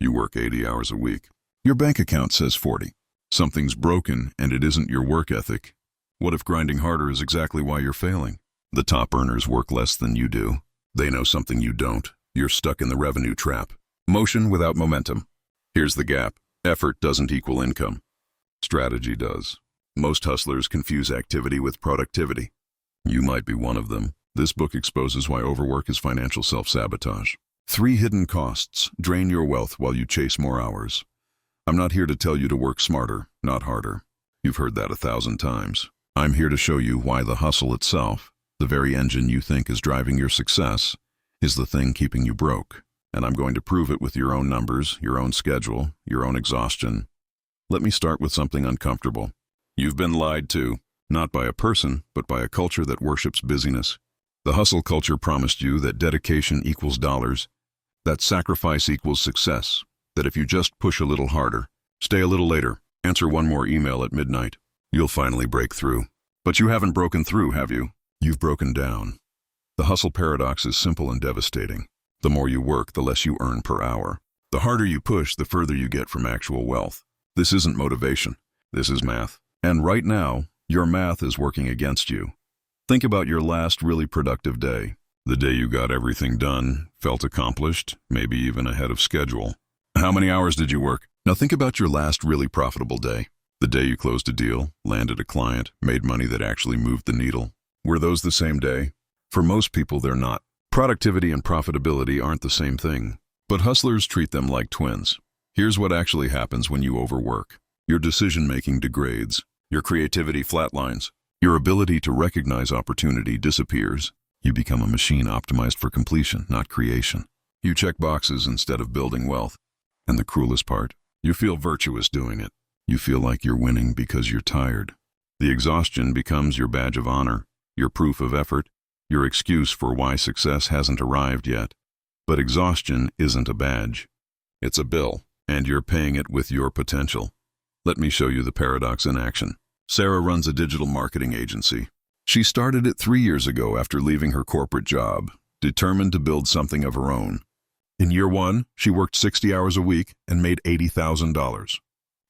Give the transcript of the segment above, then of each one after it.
You work 80 hours a week. Your bank account says 40. Something's broken, and it isn't your work ethic. What if grinding harder is exactly why you're failing? The top earners work less than you do. They know something you don't. You're stuck in the revenue trap. Motion without momentum. Here's the gap. Effort doesn't equal income. Strategy does. Most hustlers confuse activity with productivity. You might be one of them. This book exposes why overwork is financial self-sabotage. 3 hidden costs drain your wealth while you chase more hours. I'm not here to tell you to work smarter, not harder. You've heard that 1,000 times. I'm here to show you why the hustle itself, the very engine you think is driving your success, is the thing keeping you broke. And I'm going to prove it with your own numbers, your own schedule, your own exhaustion. Let me start with something uncomfortable. You've been lied to, not by a person, but by a culture that worships busyness. The hustle culture promised you that dedication equals dollars, that sacrifice equals success, that if you just push a little harder, stay a little later, answer one more email at midnight, you'll finally break through. But you haven't broken through, have you? You've broken down. The hustle paradox is simple and devastating. The more you work, the less you earn per hour. The harder you push, the further you get from actual wealth. This isn't motivation. This is math. And right now, your math is working against you. Think about your last really productive day. The day you got everything done, felt accomplished, maybe even ahead of schedule. How many hours did you work? Now think about your last really profitable day. The day you closed a deal, landed a client, made money that actually moved the needle. Were those the same day? For most people, they're not. Productivity and profitability aren't the same thing, but hustlers treat them like twins. Here's what actually happens when you overwork. Your decision-making degrades. Your creativity flatlines. Your ability to recognize opportunity disappears. You become a machine optimized for completion, not creation. You check boxes instead of building wealth. And the cruelest part, you feel virtuous doing it. You feel like you're winning because you're tired. The exhaustion becomes your badge of honor, your proof of effort, your excuse for why success hasn't arrived yet. But exhaustion isn't a badge. It's a bill, and you're paying it with your potential. Let me show you the paradox in action. Sarah runs a digital marketing agency. She started it 3 years ago after leaving her corporate job, determined to build something of her own. In year 1, she worked 60 hours a week and made $80,000.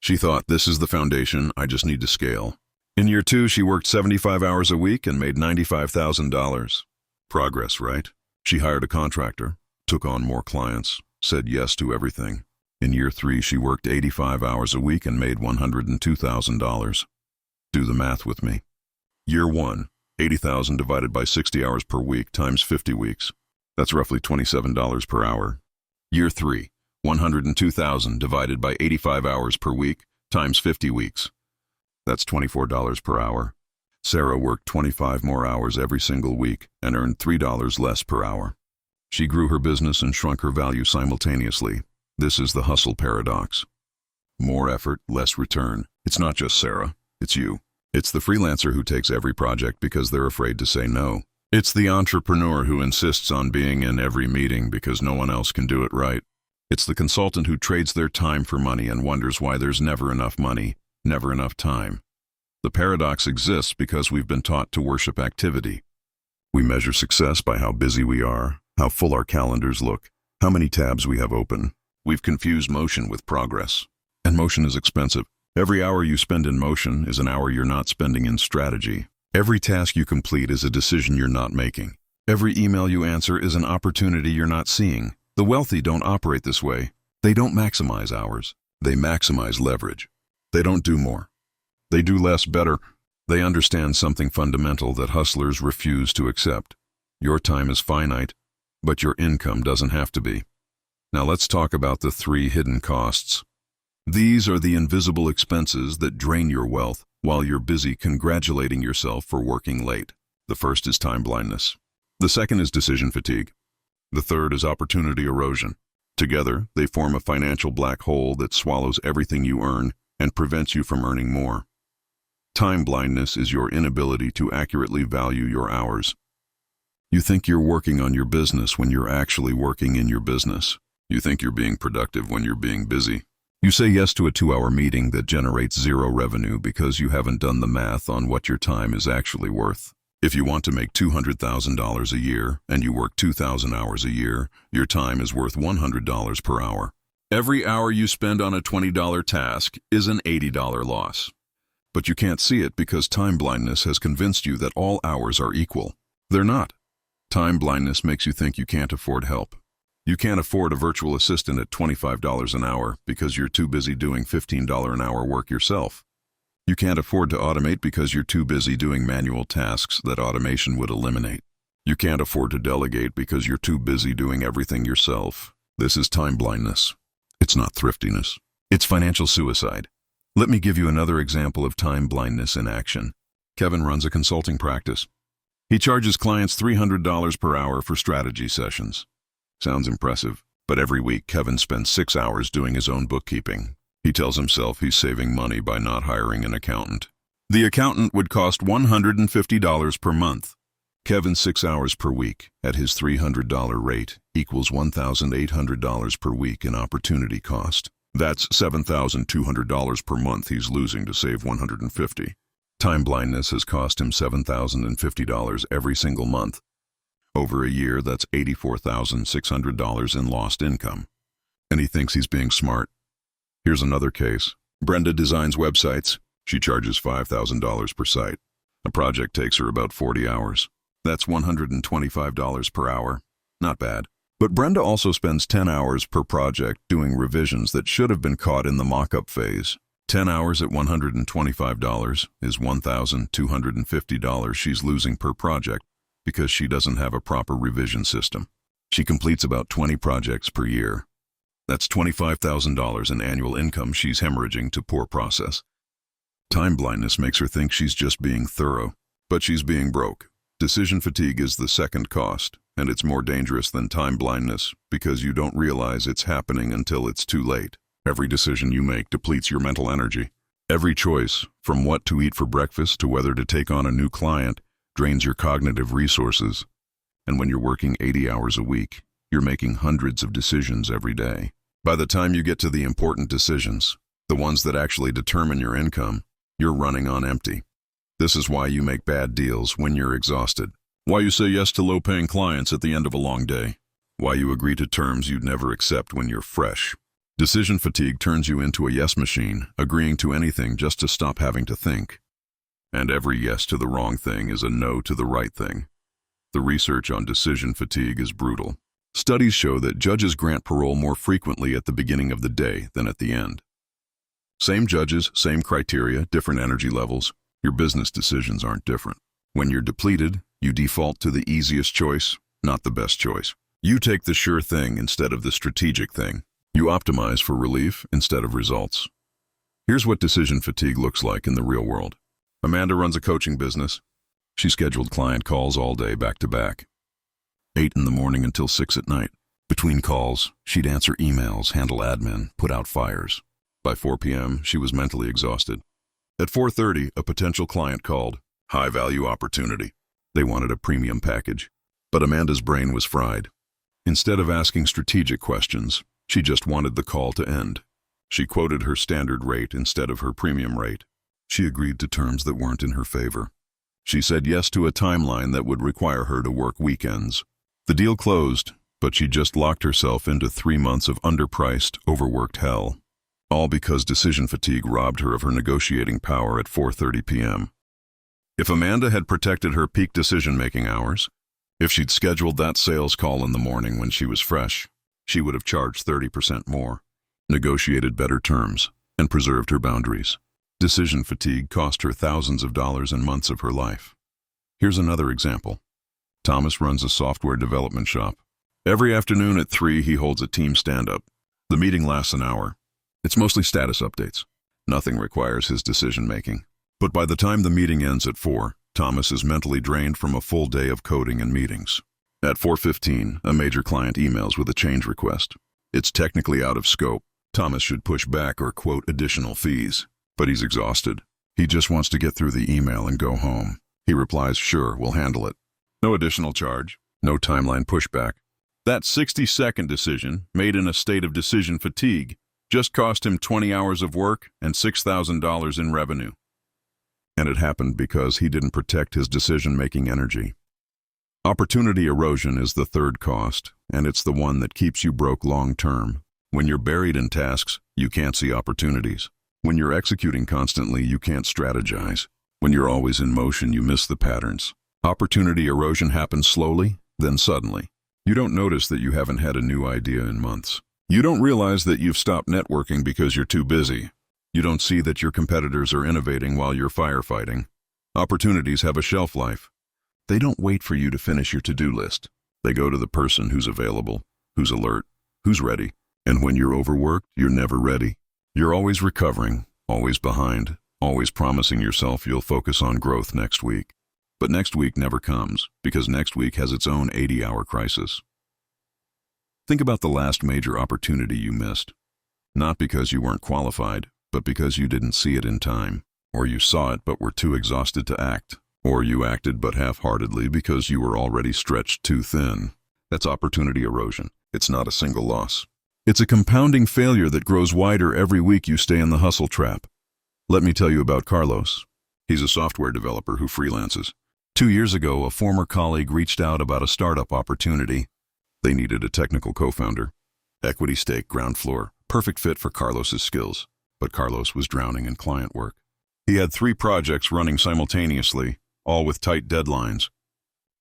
She thought, this is the foundation, I just need to scale. In year 2, she worked 75 hours a week and made $95,000. Progress, right? She hired a contractor, took on more clients, said yes to everything. In year 3, she worked 85 hours a week and made $102,000. Do the math with me. Year 1, 80,000 divided by 60 hours per week times 50 weeks. That's roughly $27 per hour. Year 3, 102,000 divided by 85 hours per week times 50 weeks. That's $24 per hour. Sarah worked 25 more hours every single week and earned $3 less per hour. She grew her business and shrunk her value simultaneously. This is the hustle paradox. More effort, less return. It's not just Sarah, it's you. It's the freelancer who takes every project because they're afraid to say no. It's the entrepreneur who insists on being in every meeting because no one else can do it right. It's the consultant who trades their time for money and wonders why there's never enough money, never enough time. The paradox exists because we've been taught to worship activity. We measure success by how busy we are, how full our calendars look, how many tabs we have open. We've confused motion with progress. And motion is expensive. Every hour you spend in motion is an hour you're not spending in strategy. Every task you complete is a decision you're not making. Every email you answer is an opportunity you're not seeing. The wealthy don't operate this way. They don't maximize hours. They maximize leverage. They don't do more. They do less better. They understand something fundamental that hustlers refuse to accept. Your time is finite, but your income doesn't have to be. Now let's talk about the 3 hidden costs. These are the invisible expenses that drain your wealth while you're busy congratulating yourself for working late. The first is time blindness. The second is decision fatigue. The third is opportunity erosion. Together, they form a financial black hole that swallows everything you earn and prevents you from earning more. Time blindness is your inability to accurately value your hours. You think you're working on your business when you're actually working in your business. You think you're being productive when you're being busy. You say yes to a 2-hour meeting that generates 0 revenue because you haven't done the math on what your time is actually worth. If you want to make $200,000 a year and you work 2,000 hours a year, your time is worth $100 per hour. Every hour you spend on a $20 task is an $80 loss. But you can't see it because time blindness has convinced you that all hours are equal. They're not. Time blindness makes you think you can't afford help. You can't afford a virtual assistant at $25 an hour because you're too busy doing $15 an hour work yourself. You can't afford to automate because you're too busy doing manual tasks that automation would eliminate. You can't afford to delegate because you're too busy doing everything yourself. This is time blindness. It's not thriftiness. It's financial suicide. Let me give you another example of time blindness in action. Kevin runs a consulting practice. He charges clients $300 per hour for strategy sessions. Sounds impressive, but every week Kevin spends 6 hours doing his own bookkeeping. He tells himself he's saving money by not hiring an accountant. The accountant would cost $150 per month. Kevin's 6 hours per week, at his $300 rate, equals $1,800 per week in opportunity cost. That's $7,200 per month he's losing to save $150. Time blindness has cost him $7,050 every single month. Over a year, that's $84,600 in lost income. And he thinks he's being smart. Here's another case. Brenda designs websites. She charges $5,000 per site. A project takes her about 40 hours. That's $125 per hour. Not bad. But Brenda also spends 10 hours per project doing revisions that should have been caught in the mock-up phase. 10 hours at $125 is $1,250 she's losing per project because she doesn't have a proper revision system. She completes about 20 projects per year. That's $25,000 in annual income she's hemorrhaging to poor process. Time blindness makes her think she's just being thorough, but she's being broke. Decision fatigue is the second cost, and it's more dangerous than time blindness because you don't realize it's happening until it's too late. Every decision you make depletes your mental energy. Every choice, from what to eat for breakfast to whether to take on a new client, drains your cognitive resources. And when you're working 80 hours a week, you're making hundreds of decisions every day. By the time you get to the important decisions, the ones that actually determine your income, you're running on empty. This is why you make bad deals when you're exhausted. Why you say yes to low-paying clients at the end of a long day. Why you agree to terms you'd never accept when you're fresh. Decision fatigue turns you into a yes machine, agreeing to anything just to stop having to think. And every yes to the wrong thing is a no to the right thing. The research on decision fatigue is brutal. Studies show that judges grant parole more frequently at the beginning of the day than at the end. Same judges, same criteria, different energy levels. Your business decisions aren't different. When you're depleted, you default to the easiest choice, not the best choice. You take the sure thing instead of the strategic thing. You optimize for relief instead of results. Here's what decision fatigue looks like in the real world. Amanda runs a coaching business. She scheduled client calls all day back to back. 8 in the morning until 6 at night. Between calls, she'd answer emails, handle admin, put out fires. By 4 p.m., she was mentally exhausted. At 4:30, a potential client called. High-value opportunity. They wanted a premium package. But Amanda's brain was fried. Instead of asking strategic questions, she just wanted the call to end. She quoted her standard rate instead of her premium rate. She agreed to terms that weren't in her favor. She said yes to a timeline that would require her to work weekends. The deal closed, but she just locked herself into 3 months of underpriced, overworked hell. All because decision fatigue robbed her of her negotiating power at 4:30 p.m. If Amanda had protected her peak decision-making hours, if she'd scheduled that sales call in the morning when she was fresh, she would have charged 30% more, negotiated better terms, and preserved her boundaries. Decision fatigue cost her thousands of dollars and months of her life. Here's another example. Thomas runs a software development shop. Every afternoon at 3, he holds a team stand-up. The meeting lasts an hour. It's mostly status updates. Nothing requires his decision-making. But by the time the meeting ends at 4, Thomas is mentally drained from a full day of coding and meetings. At 4:15, a major client emails with a change request. It's technically out of scope. Thomas should push back or quote additional fees. But he's exhausted. He just wants to get through the email and go home. He replies, "Sure, we'll handle it." No additional charge. No timeline pushback. That 60-second decision, made in a state of decision fatigue, just cost him 20 hours of work and $6,000 in revenue. And it happened because he didn't protect his decision-making energy. Opportunity erosion is the third cost, and it's the one that keeps you broke long-term. When you're buried in tasks, you can't see opportunities. When you're executing constantly, you can't strategize. When you're always in motion, you miss the patterns. Opportunity erosion happens slowly, then suddenly. You don't notice that you haven't had a new idea in months. You don't realize that you've stopped networking because you're too busy. You don't see that your competitors are innovating while you're firefighting. Opportunities have a shelf life. They don't wait for you to finish your to-do list. They go to the person who's available, who's alert, who's ready. And when you're overworked, you're never ready. You're always recovering, always behind, always promising yourself you'll focus on growth next week. But next week never comes, because next week has its own 80-hour crisis. Think about the last major opportunity you missed. Not because you weren't qualified, but because you didn't see it in time. Or you saw it but were too exhausted to act. Or you acted but half-heartedly because you were already stretched too thin. That's opportunity erosion. It's not a single loss. It's a compounding failure that grows wider every week you stay in the hustle trap. Let me tell you about Carlos. He's a software developer who freelances. 2 years ago, a former colleague reached out about a startup opportunity. They needed a technical co-founder. Equity stake, ground floor, perfect fit for Carlos's skills. But Carlos was drowning in client work. He had 3 projects running simultaneously, all with tight deadlines.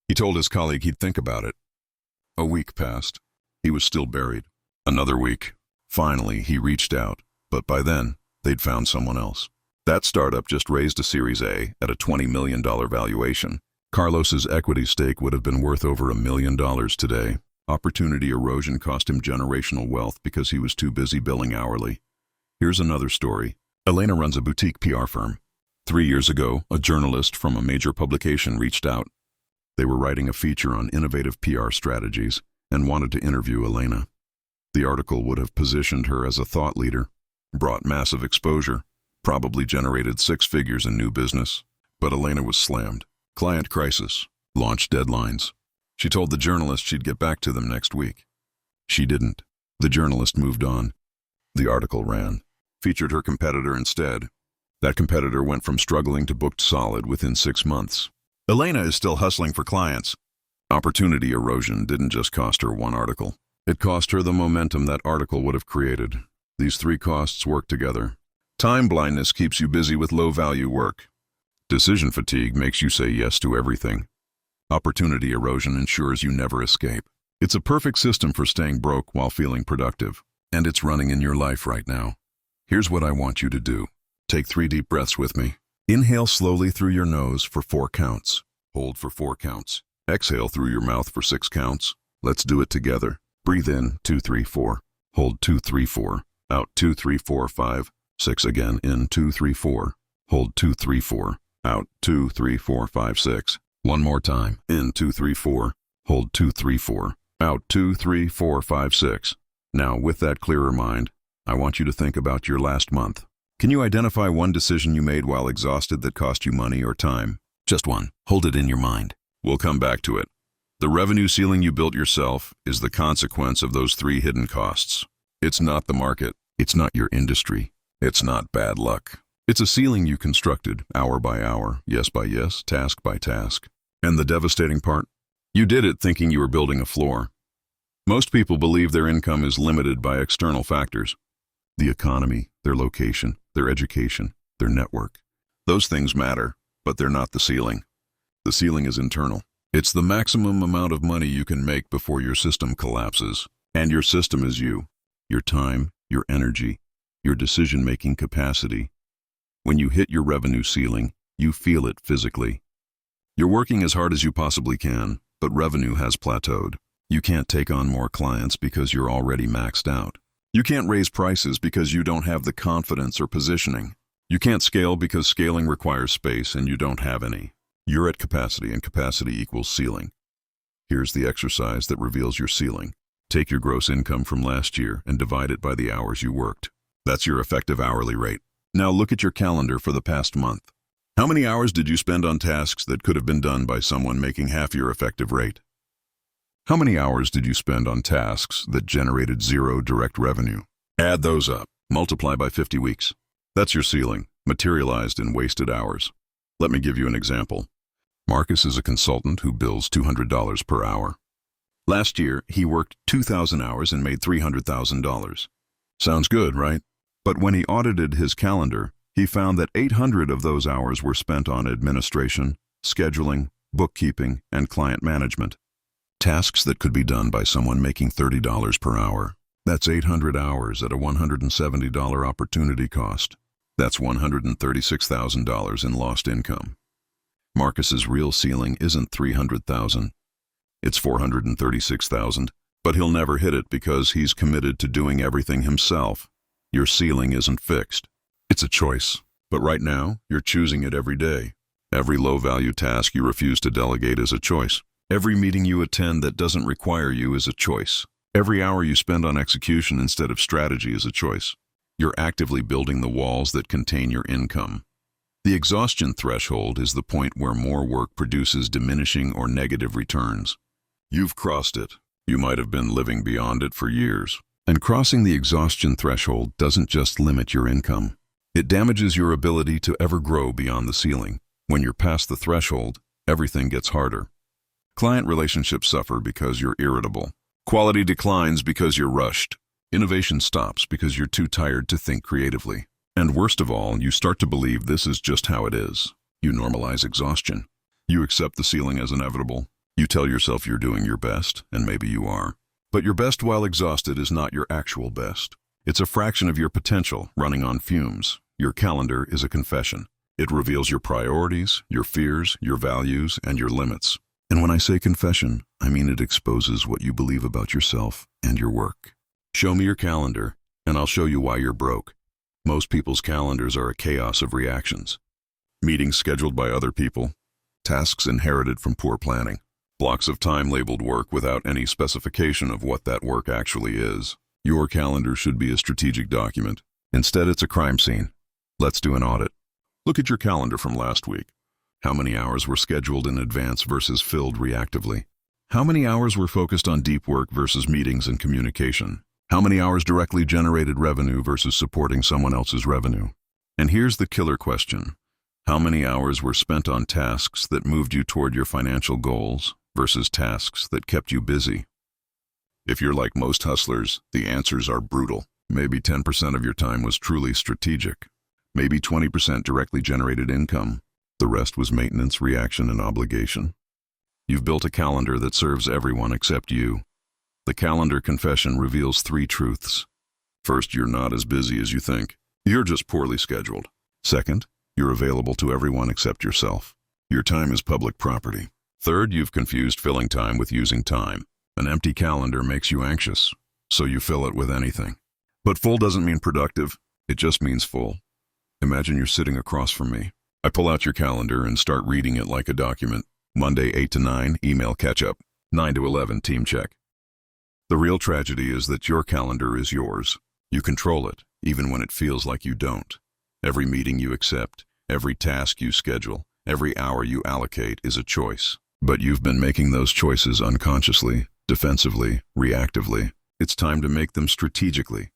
He told his colleague he'd think about it. A week passed. He was still buried. Another week. Finally, he reached out, but by then, they'd found someone else. That startup just raised a Series A at a $20 million valuation. Carlos's equity stake would have been worth over $1 million today. Opportunity erosion cost him generational wealth because he was too busy billing hourly. Here's another story. Elena runs a boutique PR firm. 3 years ago, a journalist from a major publication reached out. They were writing a feature on innovative PR strategies and wanted to interview Elena. The article would have positioned her as a thought leader, brought massive exposure, probably generated 6 figures in new business. But Elena was slammed. Client crisis. Launch deadlines. She told the journalist she'd get back to them next week. She didn't. The journalist moved on. The article ran. Featured her competitor instead. That competitor went from struggling to booked solid within 6 months. Elena is still hustling for clients. Opportunity erosion didn't just cost her one article. It cost her the momentum that article would have created. These 3 costs work together. Time blindness keeps you busy with low-value work. Decision fatigue makes you say yes to everything. Opportunity erosion ensures you never escape. It's a perfect system for staying broke while feeling productive. And it's running in your life right now. Here's what I want you to do. Take 3 deep breaths with me. Inhale slowly through your nose for 4 counts. Hold for 4 counts. Exhale through your mouth for 6 counts. Let's do it together. Breathe in, 2, 3, 4. Hold 2, 3, 4. Out 2, 3, 4, 5, 6 again. In 2, 3, 4. Hold 2, 3, 4. Out 2, 3, 4, 5, 6. One more time. In 2, 3, 4. Hold 2, 3, 4. Out 2, 3, 4, 5, 6. Now, with that clearer mind, I want you to think about your last month. Can you identify one decision you made while exhausted that cost you money or time? Just one. Hold it in your mind. We'll come back to it. The revenue ceiling you built yourself is the consequence of those 3 hidden costs. It's not the market. It's not your industry. It's not bad luck. It's a ceiling you constructed, hour by hour, yes by yes, task by task. And the devastating part? You did it thinking you were building a floor. Most people believe their income is limited by external factors. The economy, their location, their education, their network. Those things matter, but they're not the ceiling. The ceiling is internal. It's the maximum amount of money you can make before your system collapses. And your system is you. Your time, your energy, your decision-making capacity. When you hit your revenue ceiling, you feel it physically. You're working as hard as you possibly can, but revenue has plateaued. You can't take on more clients because you're already maxed out. You can't raise prices because you don't have the confidence or positioning. You can't scale because scaling requires space and you don't have any. You're at capacity and capacity equals ceiling. Here's the exercise that reveals your ceiling. Take your gross income from last year and divide it by the hours you worked. That's your effective hourly rate. Now look at your calendar for the past month. How many hours did you spend on tasks that could have been done by someone making half your effective rate? How many hours did you spend on tasks that generated 0 direct revenue? Add those up. Multiply by 50 weeks. That's your ceiling, materialized in wasted hours. Let me give you an example. Marcus is a consultant who bills $200 per hour. Last year, he worked 2,000 hours and made $300,000. Sounds good, right? But when he audited his calendar, he found that 800 of those hours were spent on administration, scheduling, bookkeeping, and client management. Tasks that could be done by someone making $30 per hour. That's 800 hours at a $170 opportunity cost. That's $136,000 in lost income. Marcus's real ceiling isn't $300,000. It's $436,000, but he'll never hit it because he's committed to doing everything himself. Your ceiling isn't fixed. It's a choice. But right now, you're choosing it every day. Every low-value task you refuse to delegate is a choice. Every meeting you attend that doesn't require you is a choice. Every hour you spend on execution instead of strategy is a choice. You're actively building the walls that contain your income. The exhaustion threshold is the point where more work produces diminishing or negative returns. You've crossed it. You might have been living beyond it for years. And crossing the exhaustion threshold doesn't just limit your income. It damages your ability to ever grow beyond the ceiling. When you're past the threshold, everything gets harder. Client relationships suffer because you're irritable. Quality declines because you're rushed. Innovation stops because you're too tired to think creatively. And worst of all, you start to believe this is just how it is. You normalize exhaustion. You accept the ceiling as inevitable. You tell yourself you're doing your best, and maybe you are. But your best while exhausted is not your actual best. It's a fraction of your potential running on fumes. Your calendar is a confession. It reveals your priorities, your fears, your values, and your limits. And when I say confession, I mean it exposes what you believe about yourself and your work. Show me your calendar, and I'll show you why you're broke. Most people's calendars are a chaos of reactions. Meetings scheduled by other people, tasks inherited from poor planning, blocks of time labeled work without any specification of what that work actually is. Your calendar should be a strategic document. Instead, it's a crime scene. Let's do an audit. Look at your calendar from last week. How many hours were scheduled in advance versus filled reactively? How many hours were focused on deep work versus meetings and communication? How many hours directly generated revenue versus supporting someone else's revenue? And here's the killer question. How many hours were spent on tasks that moved you toward your financial goals versus tasks that kept you busy? If you're like most hustlers, the answers are brutal. Maybe 10% of your time was truly strategic. Maybe 20% directly generated income. The rest was maintenance, reaction, and obligation. You've built a calendar that serves everyone except you. The calendar confession reveals 3 truths. First, you're not as busy as you think. You're just poorly scheduled. Second, you're available to everyone except yourself. Your time is public property. Third, you've confused filling time with using time. An empty calendar makes you anxious, so you fill it with anything. But full doesn't mean productive. It just means full. Imagine you're sitting across from me. I pull out your calendar and start reading it like a document. Monday 8 to 9, email catch-up. 9 to 11, team check. The real tragedy is that your calendar is yours. You control it, even when it feels like you don't. Every meeting you accept, every task you schedule, every hour you allocate is a choice. But you've been making those choices unconsciously, defensively, reactively. It's time to make them strategically.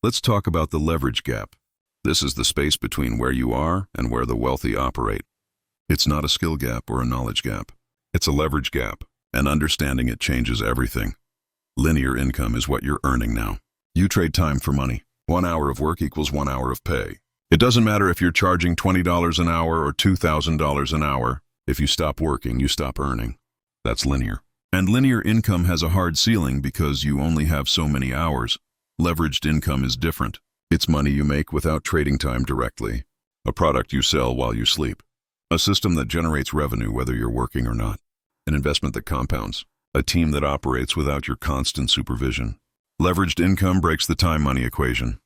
Let's talk about the leverage gap. This is the space between where you are and where the wealthy operate. It's not a skill gap or a knowledge gap. It's a leverage gap, and understanding it changes everything. Linear income is what you're earning now. You trade time for money. 1 hour of work equals 1 hour of pay. It doesn't matter if you're charging $20 an hour or $2,000 an hour. If you stop working, you stop earning. That's linear. And linear income has a hard ceiling because you only have so many hours. Leveraged income is different. It's money you make without trading time directly. A product you sell while you sleep. A system that generates revenue whether you're working or not. An investment that compounds. A team that operates without your constant supervision. Leveraged income breaks the time-money equation.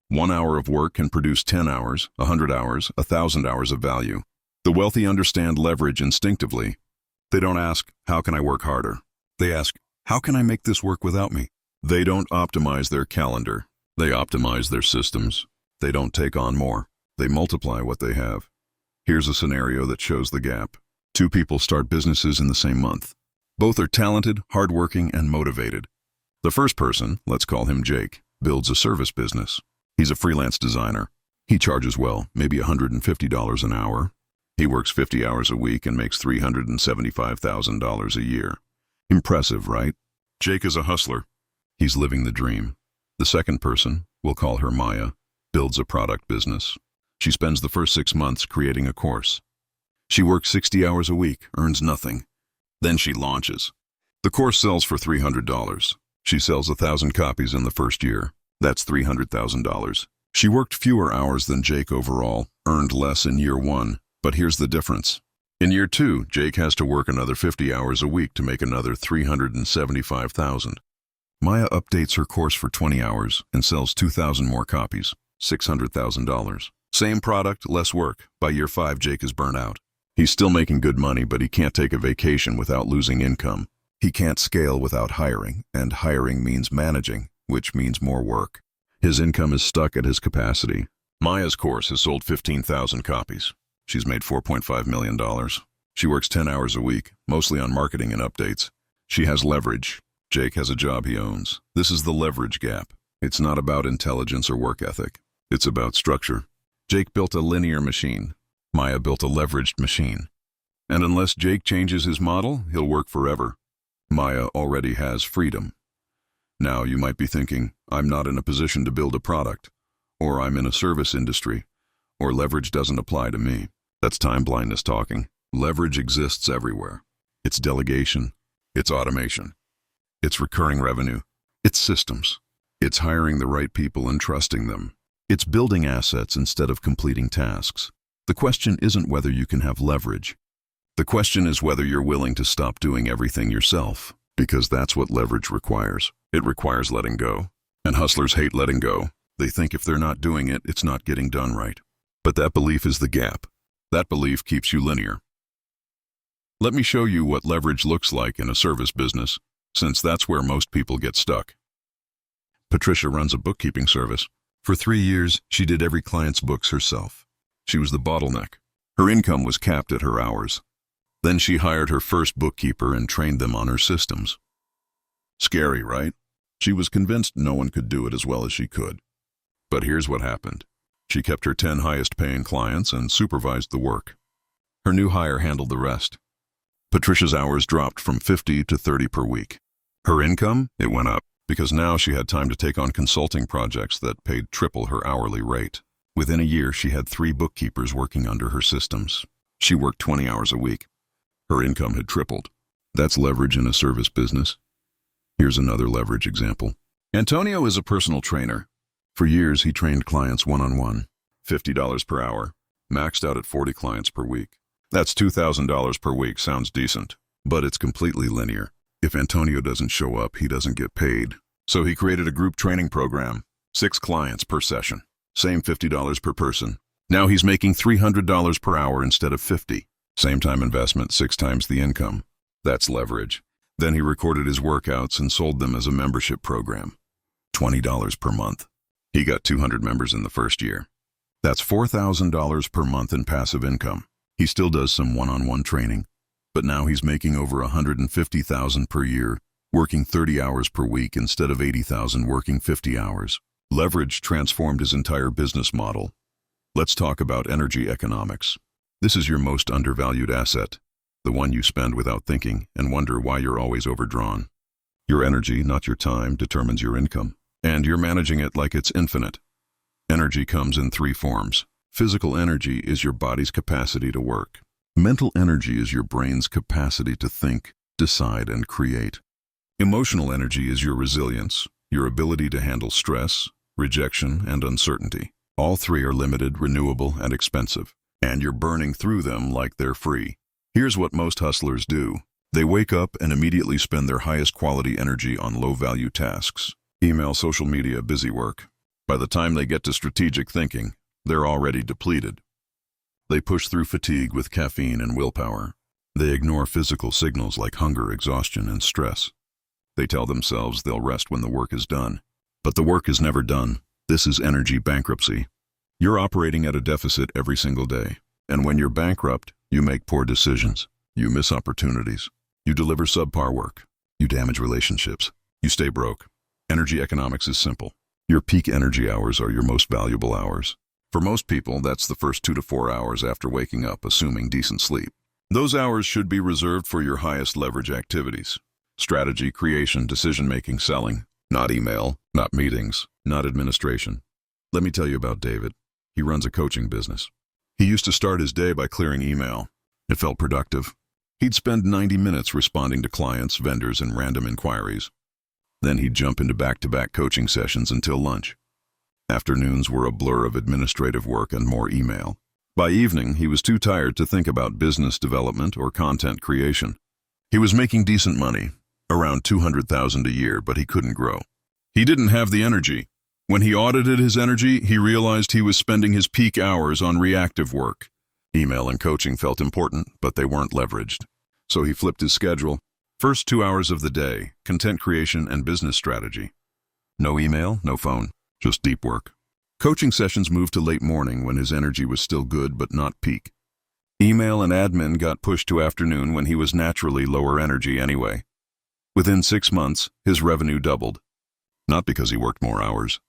1 hour of work can produce 10 hours, 100 hours, 1,000 hours of value. The wealthy understand leverage instinctively. They don't ask, how can I work harder? They ask, how can I make this work without me? They don't optimize their calendar. They optimize their systems. They don't take on more. They multiply what they have. Here's a scenario that shows the gap. 2 people start businesses in the same month. Both are talented, hardworking, and motivated. The first person, let's call him Jake, builds a service business. He's a freelance designer. He charges well, maybe $150 an hour. He works 50 hours a week and makes $375,000 a year. Impressive, right? Jake is a hustler. He's living the dream. The second person, we'll call her Maya, builds a product business. She spends the first 6 months creating a course. She works 60 hours a week, earns nothing. Then she launches. The course sells for $300. She sells 1,000 copies in the first year. That's $300,000. She worked fewer hours than Jake overall, earned less in year 1, but here's the difference. In year 2, Jake has to work another 50 hours a week to make another $375,000. Maya updates her course for 20 hours and sells 2,000 more copies, $600,000. Same product, less work. By year 5, Jake is burnt out. He's still making good money, but he can't take a vacation without losing income. He can't scale without hiring, and hiring means managing, which means more work. His income is stuck at his capacity. Maya's course has sold 15,000 copies. She's made $4.5 million. She works 10 hours a week, mostly on marketing and updates. She has leverage. Jake has a job he owns. This is the leverage gap. It's not about intelligence or work ethic. It's about structure. Jake built a linear machine. Maya built a leveraged machine. And unless Jake changes his model, he'll work forever. Maya already has freedom. Now you might be thinking, I'm not in a position to build a product, or I'm in a service industry, or leverage doesn't apply to me. That's time blindness talking. Leverage exists everywhere. It's delegation. It's automation. It's recurring revenue. It's systems. It's hiring the right people and trusting them. It's building assets instead of completing tasks. The question isn't whether you can have leverage. The question is whether you're willing to stop doing everything yourself, because that's what leverage requires. It requires letting go. And hustlers hate letting go. They think if they're not doing it, it's not getting done right. But that belief is the gap. That belief keeps you linear. Let me show you what leverage looks like in a service business, since that's where most people get stuck. Patricia runs a bookkeeping service. For 3 years, she did every client's books herself. She was the bottleneck. Her income was capped at her hours. Then she hired her first bookkeeper and trained them on her systems. Scary, right? She was convinced no one could do it as well as she could. But here's what happened. She kept her 10 highest-paying clients and supervised the work. Her new hire handled the rest. Patricia's hours dropped from 50 to 30 per week. Her income, it went up, because now she had time to take on consulting projects that paid triple her hourly rate. Within a year, she had 3 bookkeepers working under her systems. She worked 20 hours a week. Her income had tripled. That's leverage in a service business. Here's another leverage example. Antonio is a personal trainer. For years, he trained clients one-on-one, $50 per hour, maxed out at 40 clients per week. That's $2,000 per week. Sounds decent, but it's completely linear. If Antonio doesn't show up, he doesn't get paid. So he created a group training program, 6 clients per session, same $50 per person. Now he's making $300 per hour instead of 50. Same time investment, 6 times the income. That's leverage. Then he recorded his workouts and sold them as a membership program, $20 per month. He got 200 members in the first year. That's $4,000 per month in passive income. He still does some one-on-one training, but now he's making over $150,000 per year, working 30 hours per week instead of 80,000 working 50 hours. Leverage transformed his entire business model. Let's talk about energy economics. This is your most undervalued asset, the one you spend without thinking and wonder why you're always overdrawn. Your energy, not your time, determines your income, and you're managing it like it's infinite. Energy comes in 3 forms. Physical energy is your body's capacity to work. Mental energy is your brain's capacity to think, decide, and create. Emotional energy is your resilience, your ability to handle stress, rejection, and uncertainty. All 3 are limited, renewable, and expensive, and you're burning through them like they're free. Here's what most hustlers do. They wake up and immediately spend their highest quality energy on low-value tasks. Email, social media, busy work. By the time they get to strategic thinking, they're already depleted. They push through fatigue with caffeine and willpower. They ignore physical signals like hunger, exhaustion, and stress. They tell themselves they'll rest when the work is done. But the work is never done. This is energy bankruptcy. You're operating at a deficit every single day. And when you're bankrupt, you make poor decisions. You miss opportunities. You deliver subpar work. You damage relationships. You stay broke. Energy economics is simple. Your peak energy hours are your most valuable hours. For most people, that's the first 2 to 4 hours after waking up, assuming decent sleep. Those hours should be reserved for your highest leverage activities. Strategy, creation, decision-making, selling. Not email, not meetings, not administration. Let me tell you about David. He runs a coaching business. He used to start his day by clearing email. It felt productive. He'd spend 90 minutes responding to clients, vendors, and random inquiries. Then he'd jump into back-to-back coaching sessions until lunch. Afternoons were a blur of administrative work and more email. By evening, he was too tired to think about business development or content creation. He was making decent money, around $200,000 a year, but he couldn't grow. He didn't have the energy. When he audited his energy, he realized he was spending his peak hours on reactive work. Email and coaching felt important, but they weren't leveraged. So he flipped his schedule. First 2 hours of the day, content creation and business strategy. No email, no phone, just deep work. Coaching sessions moved to late morning when his energy was still good but not peak. Email and admin got pushed to afternoon when he was naturally lower energy anyway. Within 6 months, his revenue doubled. Not because he worked more hours.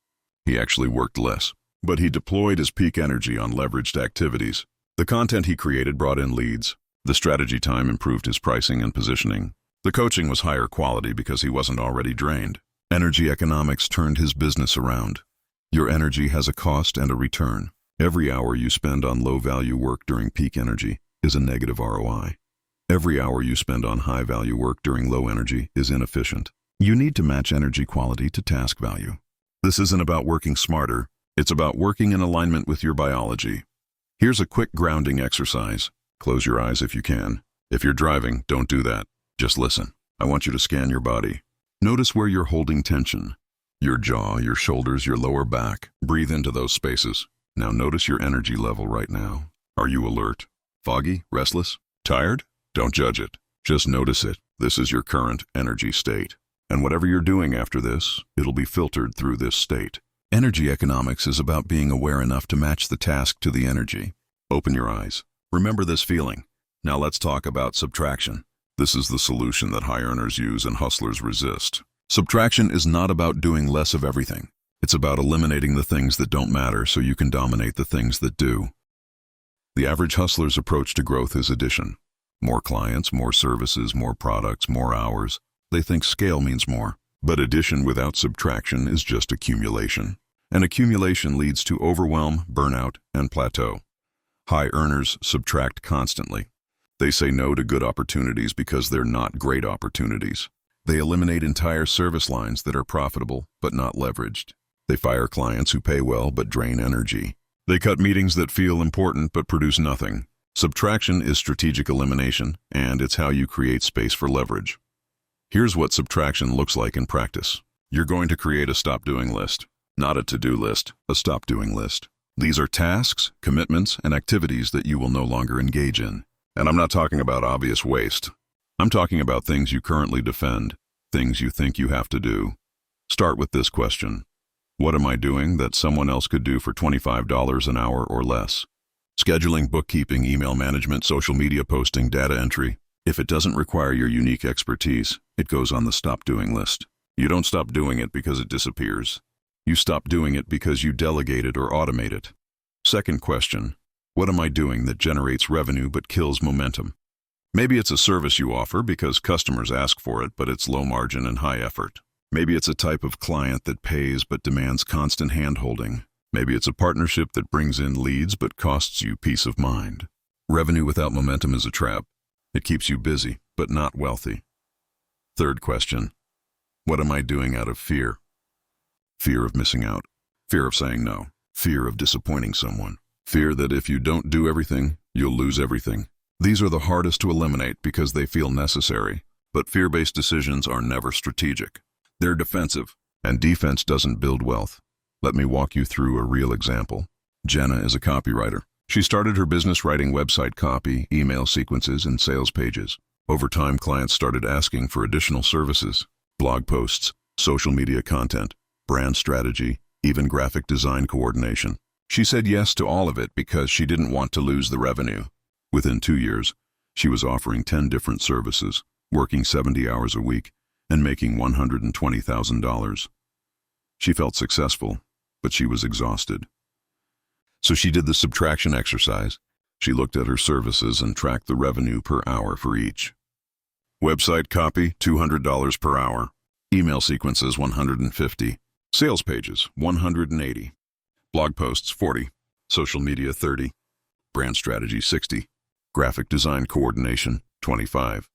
He actually worked less. But he deployed his peak energy on leveraged activities. The content he created brought in leads. The strategy time improved his pricing and positioning. The coaching was higher quality because he wasn't already drained. Energy economics turned his business around. Your energy has a cost and a return. Every hour you spend on low-value work during peak energy is a negative ROI. Every hour you spend on high-value work during low energy is inefficient. You need to match energy quality to task value. This isn't about working smarter. It's about working in alignment with your biology. Here's a quick grounding exercise. Close your eyes if you can. If you're driving, don't do that. Just listen. I want you to scan your body. Notice where you're holding tension. Your jaw, your shoulders, your lower back. Breathe into those spaces. Now notice your energy level right now. Are you alert? Foggy? Restless? Tired? Don't judge it. Just notice it. This is your current energy state. And whatever you're doing after this, it'll be filtered through this state. Energy economics is about being aware enough to match the task to the energy. Open your eyes. Remember this feeling. Now let's talk about subtraction. This is the solution that high earners use and hustlers resist. Subtraction is not about doing less of everything. It's about eliminating the things that don't matter so you can dominate the things that do. The average hustler's approach to growth is addition. More clients, more services, more products, more hours. They think scale means more. But addition without subtraction is just accumulation. And accumulation leads to overwhelm, burnout, and plateau. High earners subtract constantly. They say no to good opportunities because they're not great opportunities. They eliminate entire service lines that are profitable but not leveraged. They fire clients who pay well but drain energy. They cut meetings that feel important but produce nothing. Subtraction is strategic elimination, and it's how you create space for leverage. Here's what subtraction looks like in practice. You're going to create a stop-doing list. Not a to-do list, a stop-doing list. These are tasks, commitments, and activities that you will no longer engage in. And I'm not talking about obvious waste. I'm talking about things you currently defend, things you think you have to do. Start with this question. What am I doing that someone else could do for $25 an hour or less? Scheduling, bookkeeping, email management, social media posting, data entry. If it doesn't require your unique expertise, it goes on the stop-doing list. You don't stop doing it because it disappears. You stop doing it because you delegate it or automate it. Second question. What am I doing that generates revenue but kills momentum? Maybe it's a service you offer because customers ask for it, but it's low margin and high effort. Maybe it's a type of client that pays but demands constant hand-holding. Maybe it's a partnership that brings in leads but costs you peace of mind. Revenue without momentum is a trap. It keeps you busy, but not wealthy. Third question. What am I doing out of fear? Fear of missing out. Fear of saying no. Fear of disappointing someone. Fear that if you don't do everything, you'll lose everything. These are the hardest to eliminate because they feel necessary, but fear-based decisions are never strategic. They're defensive, and defense doesn't build wealth. Let me walk you through a real example. Jenna is a copywriter. She started her business writing website copy, email sequences, and sales pages. Over time, clients started asking for additional services, blog posts, social media content, brand strategy, even graphic design coordination. She said yes to all of it because she didn't want to lose the revenue. Within 2 years, she was offering 10 different services, working 70 hours a week, and making $120,000. She felt successful, but she was exhausted. So she did the subtraction exercise. She looked at her services and tracked the revenue per hour for each. Website copy, $200 per hour. Email sequences, $150. Sales pages, 180. Blog posts, 40. Social media, 30. Brand strategy, 60. Graphic design coordination, 25.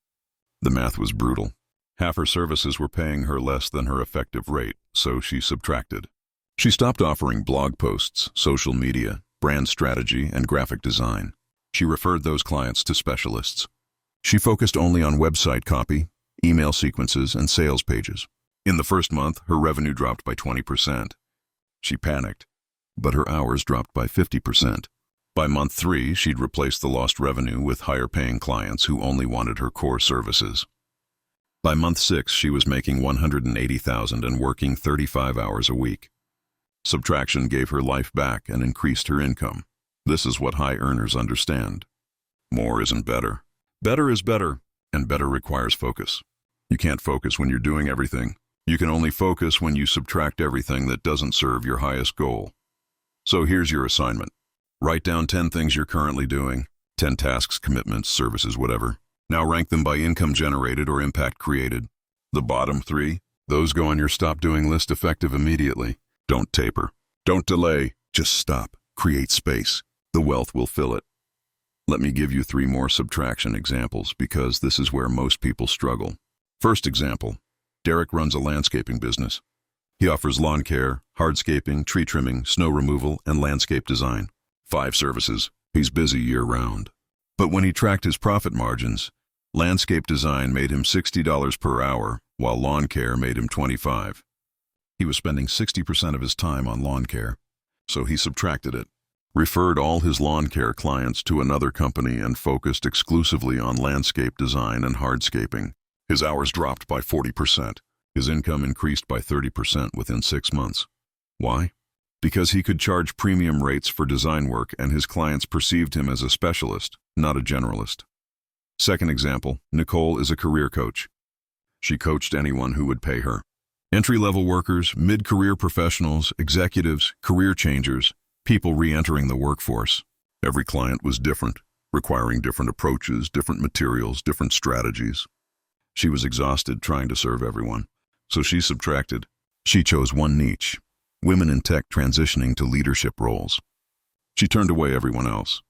The math was brutal. Half her services were paying her less than her effective rate, so she subtracted. She stopped offering blog posts, social media, brand strategy, and graphic design. She referred those clients to specialists. She focused only on website copy, email sequences, and sales pages. In the first month, her revenue dropped by 20%. She panicked, but her hours dropped by 50%. By month 3, she'd replaced the lost revenue with higher-paying clients who only wanted her core services. By month 6, she was making $180,000 and working 35 hours a week. Subtraction gave her life back and increased her income. This is what high earners understand. More isn't better. Better is better, and better requires focus. You can't focus when you're doing everything. You can only focus when you subtract everything that doesn't serve your highest goal. So here's your assignment. Write down 10 things you're currently doing, 10 tasks, commitments, services, whatever. Now rank them by income generated or impact created. The bottom 3, those go on your stop doing list effective immediately. Don't taper. Don't delay. Just stop. Create space. The wealth will fill it. Let me give you 3 more subtraction examples because this is where most people struggle. First example, Derek runs a landscaping business. He offers lawn care, hardscaping, tree trimming, snow removal, and landscape design. 5 services. He's busy year-round. But when he tracked his profit margins, landscape design made him $60 per hour, while lawn care made him $25. He was spending 60% of his time on lawn care, so he subtracted it, referred all his lawn care clients to another company, and focused exclusively on landscape design and hardscaping. His hours dropped by 40%. His income increased by 30% within 6 months. Why? Because he could charge premium rates for design work and his clients perceived him as a specialist, not a generalist. Second example, Nicole is a career coach. She coached anyone who would pay her. Entry-level workers, mid-career professionals, executives, career changers, people re-entering the workforce. Every client was different, requiring different approaches, different materials, different strategies. She was exhausted trying to serve everyone, so she subtracted. She chose one niche, women in tech transitioning to leadership roles. She turned away everyone else.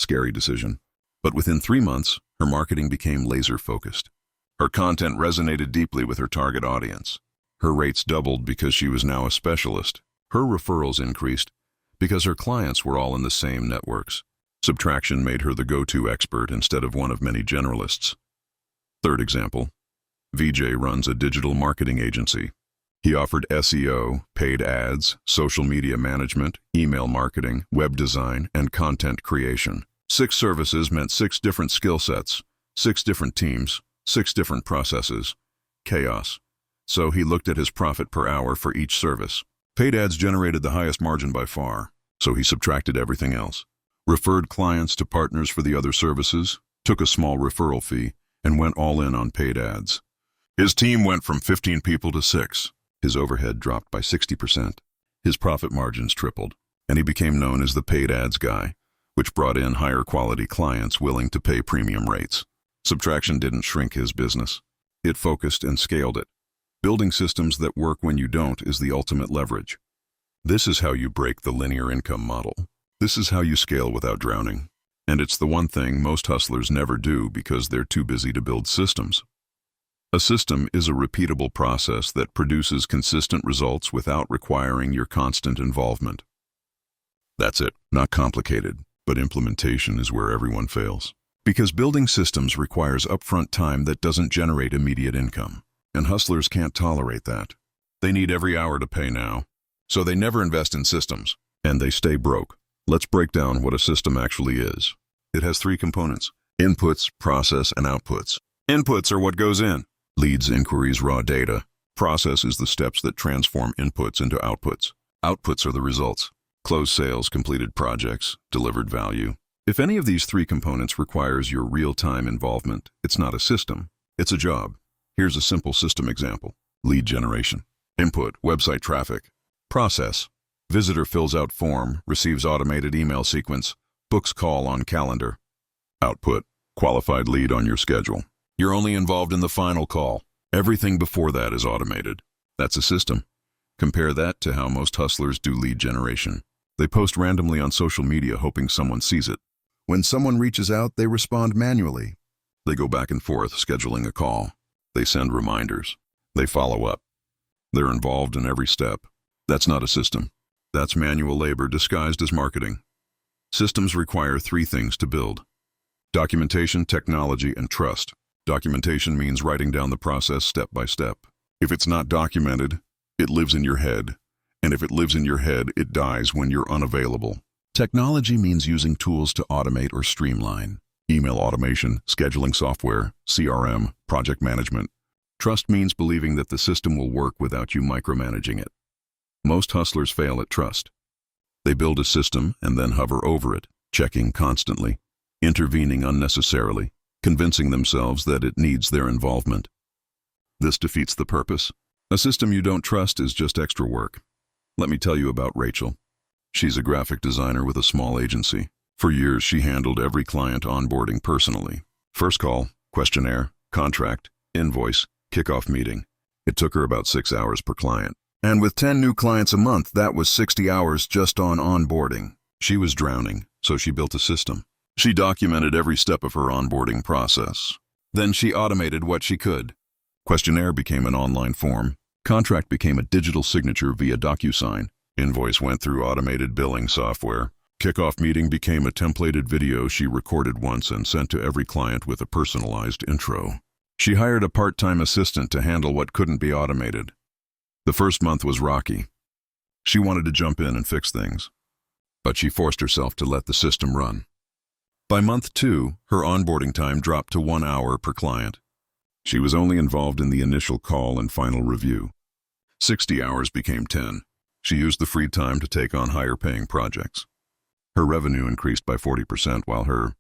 Scary decision. But within 3 months, her marketing became laser-focused. Her content resonated deeply with her target audience. Her rates doubled because she was now a specialist. Her referrals increased because her clients were all in the same networks. Subtraction made her the go-to expert instead of one of many generalists. Third example, VJ runs a digital marketing agency. He offered SEO, paid ads, social media management, email marketing, web design, and content creation. 6 services meant 6 different skill sets, 6 different teams, 6 different processes. Chaos. So he looked at his profit per hour for each service. Paid ads generated the highest margin by far, so he subtracted everything else. Referred clients to partners for the other services, took a small referral fee, and went all in on paid ads. His team went from 15 people to 6. His overhead dropped by 60%. His profit margins tripled, and he became known as the paid ads guy, which brought in higher quality clients willing to pay premium rates. Subtraction didn't shrink his business. It focused and scaled it. Building systems that work when you don't is the ultimate leverage. This is how you break the linear income model. This is how you scale without drowning. And it's the one thing most hustlers never do because they're too busy to build systems. A system is a repeatable process that produces consistent results without requiring your constant involvement. That's it. Not complicated, but implementation is where everyone fails. Because building systems requires upfront time that doesn't generate immediate income. And hustlers can't tolerate that. They need every hour to pay now. So they never invest in systems, and they stay broke. Let's break down what a system actually is. It has 3 components: inputs, process, and outputs. Inputs are what goes in. Leads, inquiries, raw data. Process is the steps that transform inputs into outputs. Outputs are the results. Closed sales, completed projects, delivered value. If any of these 3 components requires your real-time involvement, it's not a system, it's a job. Here's a simple system example. Lead generation. Input, website traffic. Process. Visitor fills out form, receives automated email sequence, books call on calendar. Output, qualified lead on your schedule. You're only involved in the final call. Everything before that is automated. That's a system. Compare that to how most hustlers do lead generation. They post randomly on social media hoping someone sees it. When someone reaches out, they respond manually. They go back and forth, scheduling a call. They send reminders. They follow up. They're involved in every step. That's not a system. That's manual labor disguised as marketing. Systems require 3 things to build: documentation, technology, and trust. Documentation means writing down the process step by step. If it's not documented, it lives in your head. And if it lives in your head, it dies when you're unavailable. Technology means using tools to automate or streamline. Email automation, scheduling software, CRM, project management. Trust means believing that the system will work without you micromanaging it. Most hustlers fail at trust. They build a system and then hover over it, checking constantly, intervening unnecessarily, convincing themselves that it needs their involvement. This defeats the purpose. A system you don't trust is just extra work. Let me tell you about Rachel. She's a graphic designer with a small agency. For years, she handled every client onboarding personally. First call, questionnaire, contract, invoice, kickoff meeting. It took her about 6 hours per client. And with 10 new clients a month, that was 60 hours just on onboarding. She was drowning, so she built a system. She documented every step of her onboarding process. Then she automated what she could. Questionnaire became an online form. Contract became a digital signature via DocuSign. Invoice went through automated billing software. Kickoff meeting became a templated video she recorded once and sent to every client with a personalized intro. She hired a part-time assistant to handle what couldn't be automated. The first month was rocky. She wanted to jump in and fix things, but she forced herself to let the system run. By month 2, her onboarding time dropped to 1 hour per client. She was only involved in the initial call and final review. 60 hours became 10. She used the free time to take on higher-paying projects. Her revenue increased by 40% while her...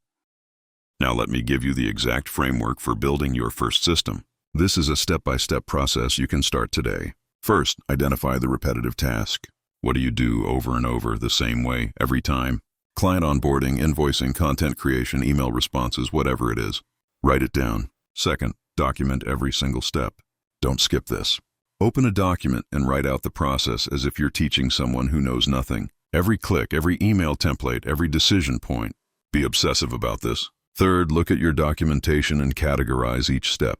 Now let me give you the exact framework for building your first system. This is a step-by-step process you can start today. First, identify the repetitive task. What do you do over and over the same way every time? Client onboarding, invoicing, content creation, email responses, whatever it is. Write it down. Second, document every single step. Don't skip this. Open a document and write out the process as if you're teaching someone who knows nothing. Every click, every email template, every decision point. Be obsessive about this. Third, look at your documentation and categorize each step.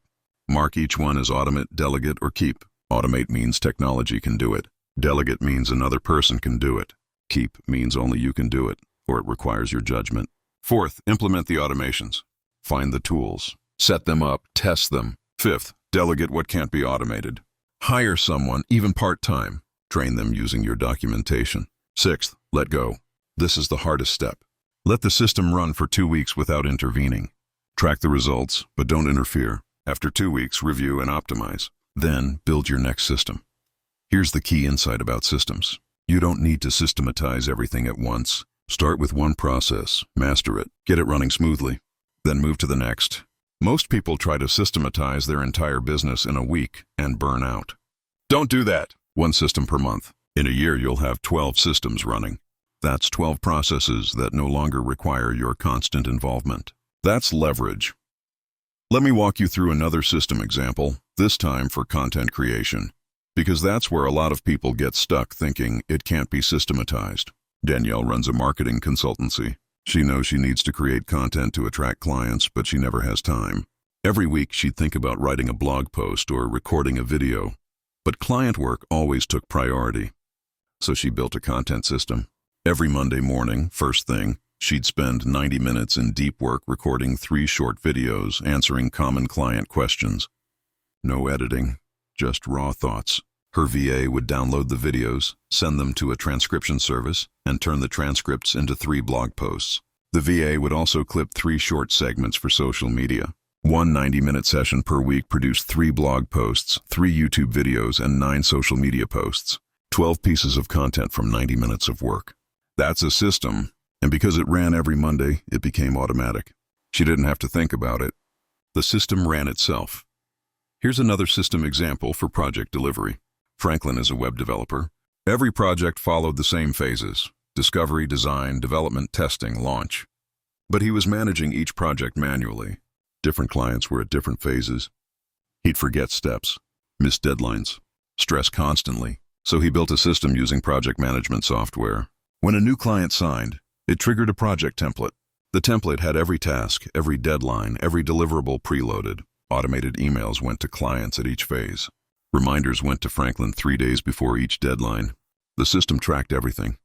Mark each one as automate, delegate, or keep. Automate means technology can do it. Delegate means another person can do it. Keep means only you can do it, or it requires your judgment. Fourth, implement the automations. Find the tools. Set them up, test them. Fifth, delegate what can't be automated. Hire someone, even part-time. Train them using your documentation. Sixth, let go. This is the hardest step. Let the system run for 2 weeks without intervening. Track the results, but don't interfere. After 2 weeks, review and optimize. Then, build your next system. Here's the key insight about systems. You don't need to systematize everything at once. Start with one process, master it, get it running smoothly, then move to the next. Most people try to systematize their entire business in a week and burn out. Don't do that. 1 system per month. In a year, you'll have 12 systems running. That's 12 processes that no longer require your constant involvement. That's leverage. Let me walk you through another system example, this time for content creation, because that's where a lot of people get stuck thinking it can't be systematized. Danielle runs a marketing consultancy. She knows she needs to create content to attract clients, but she never has time. Every week, she'd think about writing a blog post or recording a video, but client work always took priority. So she built a content system. Every Monday morning, first thing, she'd spend 90 minutes in deep work recording 3 short videos answering common client questions. No editing, just raw thoughts. Her VA would download the videos, send them to a transcription service, and turn the transcripts into 3 blog posts. The VA would also clip 3 short segments for social media. One 90-minute session per week produced 3 blog posts, 3 YouTube videos, and 9 social media posts. 12 pieces of content from 90 minutes of work. That's a system, and because it ran every Monday, it became automatic. She didn't have to think about it. The system ran itself. Here's another system example for project delivery. Franklin is a web developer. Every project followed the same phases: discovery, design, development, testing, launch. But he was managing each project manually. Different clients were at different phases. He'd forget steps, miss deadlines, stress constantly. So he built a system using project management software. When a new client signed, it triggered a project template. The template had every task, every deadline, every deliverable preloaded. Automated emails went to clients at each phase. Reminders went to Franklin 3 days before each deadline. The system tracked everything.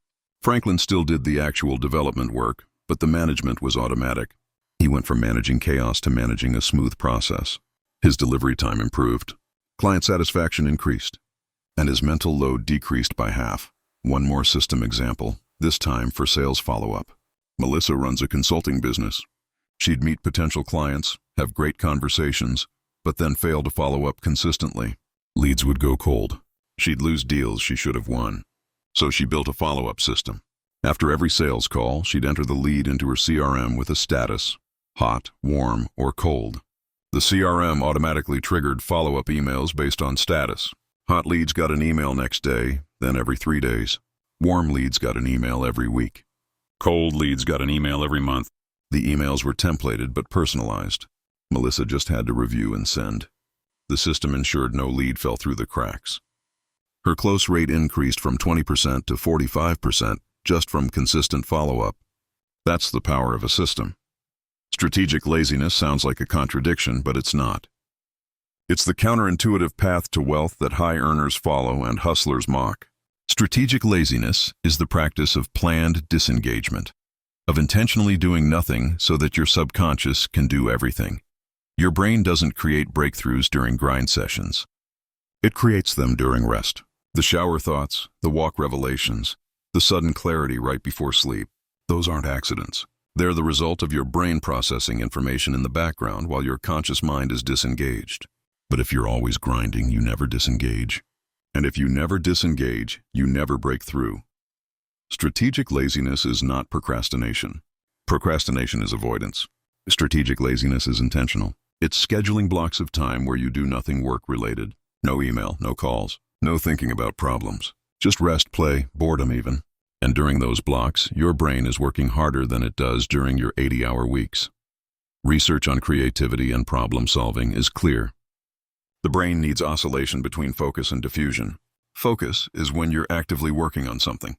Franklin still did the actual development work, but the management was automatic. He went from managing chaos to managing a smooth process. His delivery time improved. Client satisfaction increased, and his mental load decreased by half. One more system example, this time for sales follow-up. Melissa runs a consulting business. She'd meet potential clients, have great conversations, but then fail to follow up consistently. Leads would go cold. She'd lose deals she should have won. So she built a follow-up system. After every sales call, she'd enter the lead into her CRM with a status, hot, warm, or cold. The CRM automatically triggered follow-up emails based on status. Hot leads got an email next day, then every 3 days. Warm leads got an email every week. Cold leads got an email every month. The emails were templated but personalized. Melissa just had to review and send. The system ensured no lead fell through the cracks. Her close rate increased from 20% to 45% just from consistent follow-up. That's the power of a system. Strategic laziness sounds like a contradiction, but it's not. It's the counterintuitive path to wealth that high earners follow and hustlers mock. Strategic laziness is the practice of planned disengagement, of intentionally doing nothing so that your subconscious can do everything. Your brain doesn't create breakthroughs during grind sessions. It creates them during rest. The shower thoughts, the walk revelations, the sudden clarity right before sleep, those aren't accidents. They're the result of your brain processing information in the background while your conscious mind is disengaged. But if you're always grinding, you never disengage. And if you never disengage, you never break through. Strategic laziness is not procrastination. Procrastination is avoidance. Strategic laziness is intentional. It's scheduling blocks of time where you do nothing work-related. No email, no calls, no thinking about problems. Just rest, play, boredom even. And during those blocks, your brain is working harder than it does during your 80-hour weeks. Research on creativity and problem-solving is clear. The brain needs oscillation between focus and diffusion. Focus is when you're actively working on something.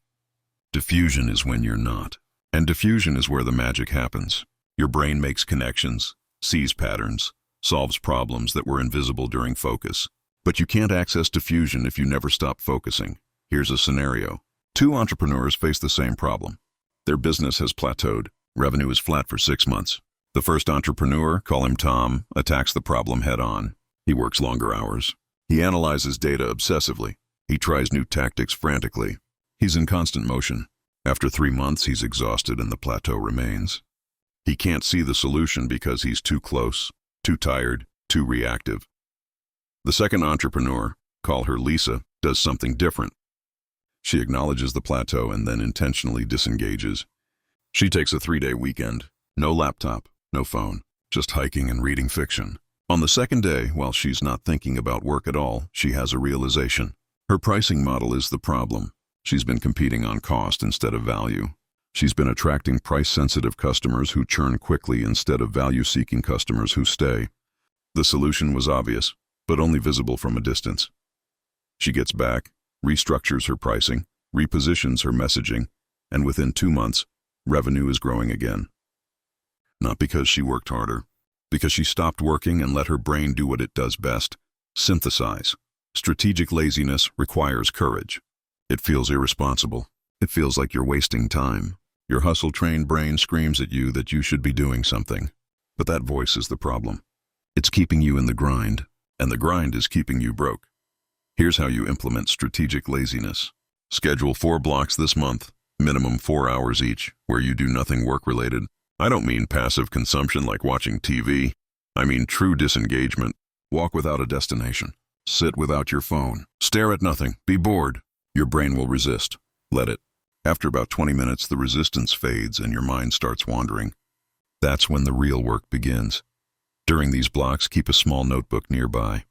Diffusion is when you're not. And diffusion is where the magic happens. Your brain makes connections, sees patterns, solves problems that were invisible during focus. But you can't access diffusion if you never stop focusing. Here's a scenario. 2 entrepreneurs face the same problem. Their business has plateaued. Revenue is flat for 6 months. The first entrepreneur, call him Tom, attacks the problem head-on. He works longer hours. He analyzes data obsessively. He tries new tactics frantically. He's in constant motion. After 3 months, he's exhausted and the plateau remains. He can't see the solution because he's too close, too tired, too reactive. The second entrepreneur, call her Lisa, does something different. She acknowledges the plateau and then intentionally disengages. She takes a 3-day weekend. No laptop, no phone, just hiking and reading fiction. On the second day, while she's not thinking about work at all, she has a realization. Her pricing model is the problem. She's been competing on cost instead of value. She's been attracting price-sensitive customers who churn quickly instead of value-seeking customers who stay. The solution was obvious, but only visible from a distance. She gets back, restructures her pricing, repositions her messaging, and within 2 months, revenue is growing again. Not because she worked harder, because she stopped working and let her brain do what it does best, synthesize. Strategic laziness requires courage. It feels irresponsible. It feels like you're wasting time. Your hustle-trained brain screams at you that you should be doing something. But that voice is the problem. It's keeping you in the grind, and the grind is keeping you broke. Here's how you implement strategic laziness. Schedule 4 blocks this month, minimum 4 hours each, where you do nothing work-related. I don't mean passive consumption like watching TV. I mean true disengagement. Walk without a destination. Sit without your phone. Stare at nothing. Be bored. Your brain will resist. Let it. After about 20 minutes, the resistance fades and your mind starts wandering. That's when the real work begins. During these blocks, keep a small notebook nearby.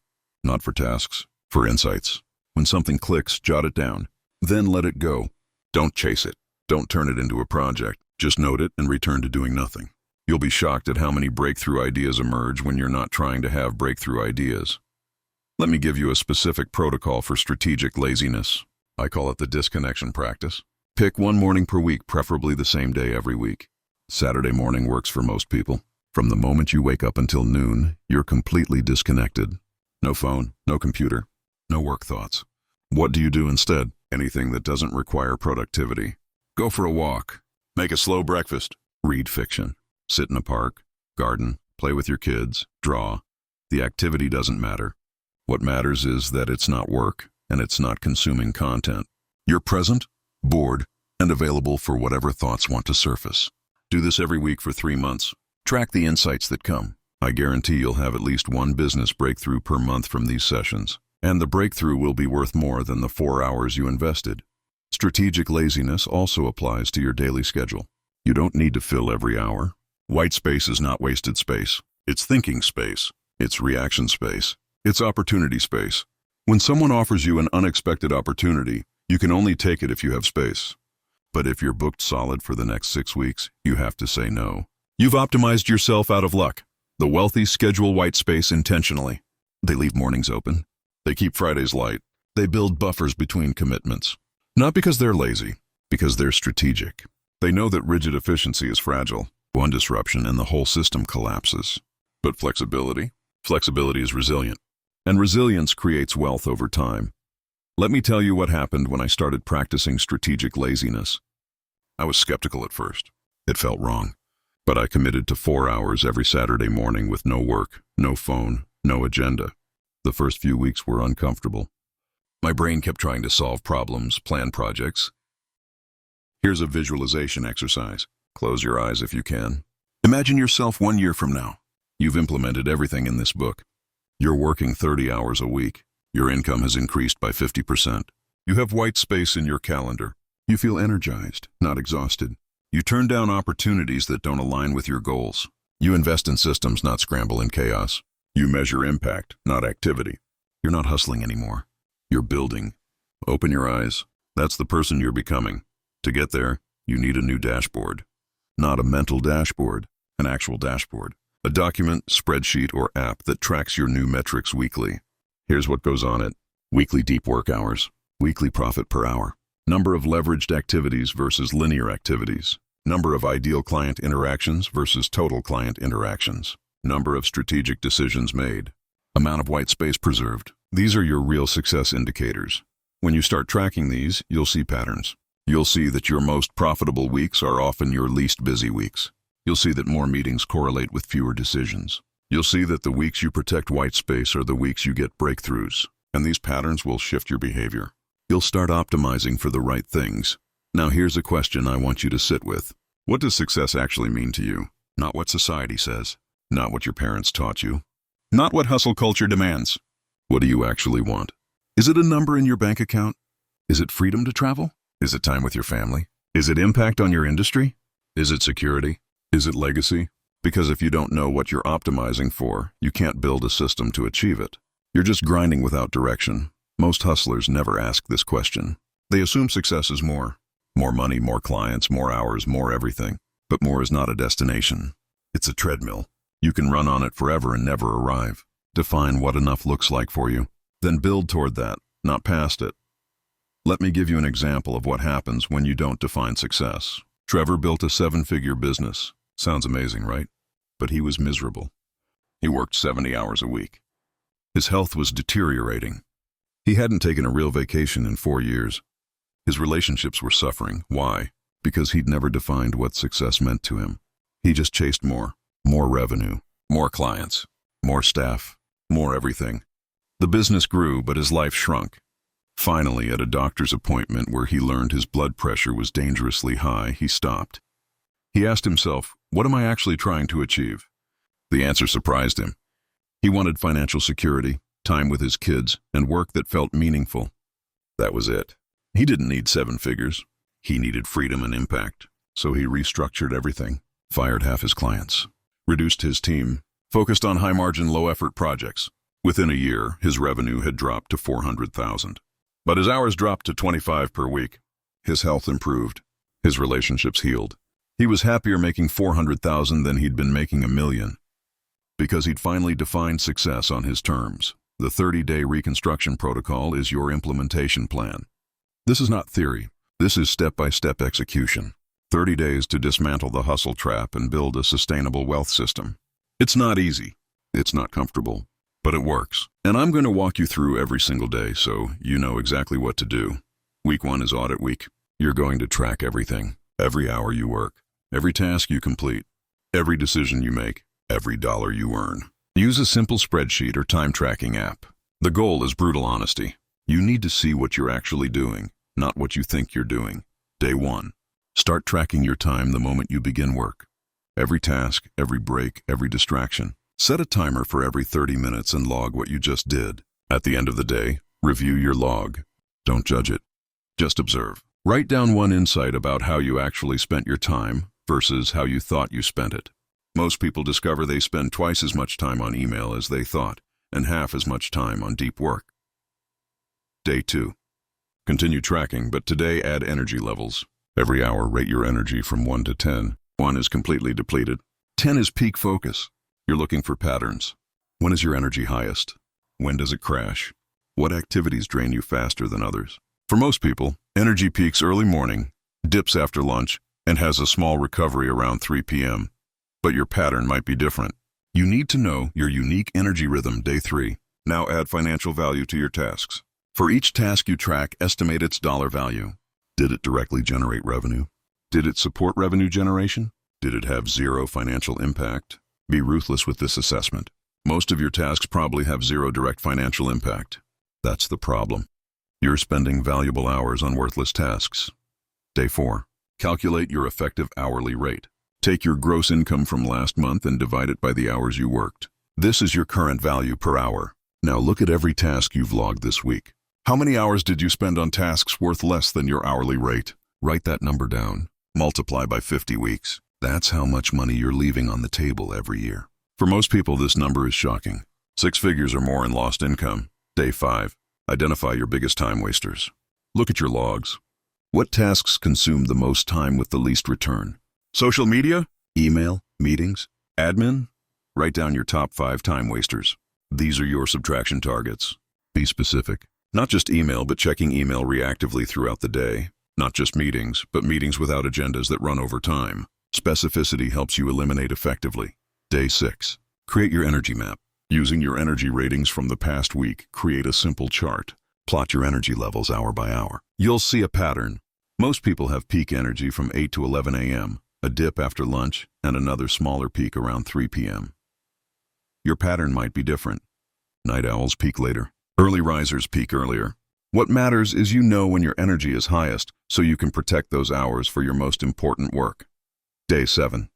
Not for tasks, for insights. When something clicks, jot it down. Then let it go. Don't chase it. Don't turn it into a project. Just note it and return to doing nothing. You'll be shocked at how many breakthrough ideas emerge when you're not trying to have breakthrough ideas. Let me give you a specific protocol for strategic laziness. I call it the disconnection practice. Pick one morning per week, preferably the same day every week. Saturday morning works for most people. From the moment you wake up until noon, you're completely disconnected. No phone, no computer, no work thoughts. What do you do instead? Anything that doesn't require productivity. Go for a walk. Make a slow breakfast. Read fiction. Sit in a park. Garden. Play with your kids. Draw. The activity doesn't matter. What matters is that it's not work, and it's not consuming content. You're present, bored, and available for whatever thoughts want to surface. Do this every week for 3 months. Track the insights that come. I guarantee you'll have at least one business breakthrough per month from these sessions. And the breakthrough will be worth more than the 4 hours you invested. Strategic laziness also applies to your daily schedule. You don't need to fill every hour. White space is not wasted space. It's thinking space. It's reaction space. It's opportunity space. When someone offers you an unexpected opportunity, you can only take it if you have space. But if you're booked solid for the next 6 weeks, you have to say no. You've optimized yourself out of luck. The wealthy schedule white space intentionally. They leave mornings open. They keep Fridays light. They build buffers between commitments. Not because they're lazy, because they're strategic. They know that rigid efficiency is fragile. One disruption and the whole system collapses. But flexibility is resilient. And resilience creates wealth over time. Let me tell you what happened when I started practicing strategic laziness. I was skeptical at first. It felt wrong. But I committed to 4 hours every Saturday morning with no work, no phone, no agenda. The first few weeks were uncomfortable. My brain kept trying to solve problems, plan projects. Here's a visualization exercise. Close your eyes if you can. Imagine yourself 1 year from now. You've implemented everything in this book. You're working 30 hours a week. Your income has increased by 50%. You have white space in your calendar. You feel energized, not exhausted. You turn down opportunities that don't align with your goals. You invest in systems, not scramble in chaos. You measure impact, not activity. You're not hustling anymore. You're building. Open your eyes. That's the person you're becoming. To get there, you need a new dashboard. Not a mental dashboard, an actual dashboard. A document, spreadsheet, or app that tracks your new metrics weekly. Here's what goes on it. Weekly deep work hours. Weekly profit per hour. Number of leveraged activities versus linear activities. Number of ideal client interactions versus total client interactions. Number of strategic decisions made. Amount of white space preserved. These are your real success indicators. When you start tracking these, you'll see patterns. You'll see that your most profitable weeks are often your least busy weeks. You'll see that more meetings correlate with fewer decisions. You'll see that the weeks you protect white space are the weeks you get breakthroughs, and these patterns will shift your behavior. You'll start optimizing for the right things. Now here's a question I want you to sit with. What does success actually mean to you? Not what society says. Not what your parents taught you. Not what hustle culture demands. What do you actually want? Is it a number in your bank account? Is it freedom to travel? Is it time with your family? Is it impact on your industry? Is it security? Is it legacy? Because if you don't know what you're optimizing for, you can't build a system to achieve it. You're just grinding without direction. Most hustlers never ask this question. They assume success is more. More money, more clients, more hours, more everything. But more is not a destination. It's a treadmill. You can run on it forever and never arrive. Define what enough looks like for you. Then build toward that, not past it. Let me give you an example of what happens when you don't define success. Trevor built a 7-figure business. Sounds amazing, right? But he was miserable. He worked 70 hours a week. His health was deteriorating. He hadn't taken a real vacation in 4 years. His relationships were suffering. Why? Because he'd never defined what success meant to him. He just chased more revenue, more clients, more staff, more everything. The business grew, but his life shrunk. Finally, at a doctor's appointment where he learned his blood pressure was dangerously high, he stopped. He asked himself, what am I actually trying to achieve? The answer surprised him. He wanted financial security, time with his kids, and work that felt meaningful. That was it. He didn't need 7 figures. He needed freedom and impact. So he restructured everything, fired half his clients, reduced his team, focused on high-margin, low-effort projects. Within a year, his revenue had dropped to $400,000. But his hours dropped to 25 per week. His health improved. His relationships healed. He was happier making $400,000 than he'd been making $1 million. Because he'd finally defined success on his terms. The 30-day reconstruction protocol is your implementation plan. This is not theory. This is step-by-step execution. 30 days to dismantle the hustle trap and build a sustainable wealth system. It's not easy. It's not comfortable. But it works. And I'm going to walk you through every single day so you know exactly what to do. Week 1 is audit week. You're going to track everything. Every hour you work. Every task you complete. Every decision you make. Every dollar you earn. Use a simple spreadsheet or time tracking app. The goal is brutal honesty. You need to see what you're actually doing, not what you think you're doing. Day 1. Start tracking your time the moment you begin work. Every task, every break, every distraction. Set a timer for every 30 minutes and log what you just did. At the end of the day, review your log. Don't judge it. Just observe. Write down one insight about how you actually spent your time versus how you thought you spent it. Most people discover they spend twice as much time on email as they thought, and half as much time on deep work. Day 2. Continue tracking, but today add energy levels. Every hour, rate your energy from 1 to 10. 1 is completely depleted. 10 is peak focus. You're looking for patterns. When is your energy highest? When does it crash? What activities drain you faster than others? For most people, energy peaks early morning, dips after lunch, and has a small recovery around 3 p.m. But your pattern might be different. You need to know your unique energy rhythm. Day 3. Now add financial value to your tasks. For each task you track, estimate its dollar value. Did it directly generate revenue? Did it support revenue generation? Did it have zero financial impact? Be ruthless with this assessment. Most of your tasks probably have zero direct financial impact. That's the problem. You're spending valuable hours on worthless tasks. Day 4. Calculate your effective hourly rate. Take your gross income from last month and divide it by the hours you worked. This is your current value per hour. Now look at every task you've logged this week. How many hours did you spend on tasks worth less than your hourly rate? Write that number down. Multiply by 50 weeks. That's how much money you're leaving on the table every year. For most people, this number is shocking. 6 figures or more in lost income. Day 5. Identify your biggest time wasters. Look at your logs. What tasks consume the most time with the least return? Social media? Email? Meetings? Admin? Write down your top 5 time wasters. These are your subtraction targets. Be specific. Not just email, but checking email reactively throughout the day. Not just meetings, but meetings without agendas that run over time. Specificity helps you eliminate effectively. Day 6. Create your energy map. Using your energy ratings from the past week, create a simple chart. Plot your energy levels hour by hour. You'll see a pattern. Most people have peak energy from 8 to 11 a.m., a dip after lunch, and another smaller peak around 3 p.m. Your pattern might be different. Night owls peak later. Early risers peak earlier. What matters is you know when your energy is highest, so you can protect those hours for your most important work. Day 7.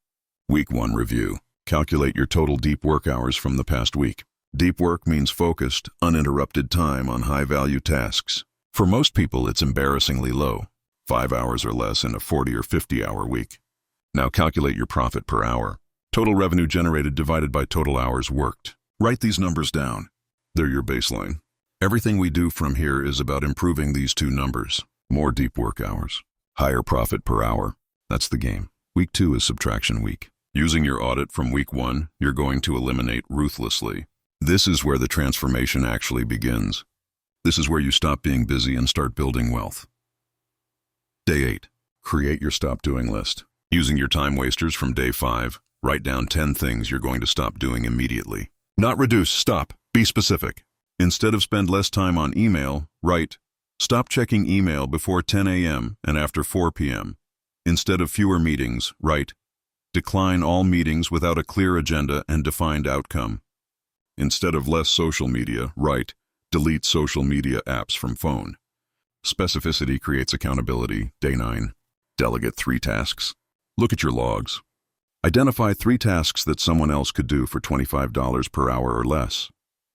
Week 1 review. Calculate your total deep work hours from the past week. Deep work means focused, uninterrupted time on high-value tasks. For most people, it's embarrassingly low, 5 hours or less in a 40 or 50-hour week. Now calculate your profit per hour. Total revenue generated divided by total hours worked. Write these numbers down. They're your baseline. Everything we do from here is about improving these 2 numbers. More deep work hours. Higher profit per hour. That's the game. Week 2 is subtraction week. Using your audit from week 1, you're going to eliminate ruthlessly. This is where the transformation actually begins. This is where you stop being busy and start building wealth. Day 8. Create your stop doing list. Using your time wasters from day 5, write down 10 things you're going to stop doing immediately. Not reduce, stop. Be specific. Instead of spend less time on email, write, stop checking email before 10 a.m. and after 4 p.m. Instead of fewer meetings, write, decline all meetings without a clear agenda and defined outcome. Instead of less social media, write, delete social media apps from phone. Specificity creates accountability. Day 9. Delegate 3 tasks. Look at your logs. Identify 3 tasks that someone else could do for $25 per hour or less.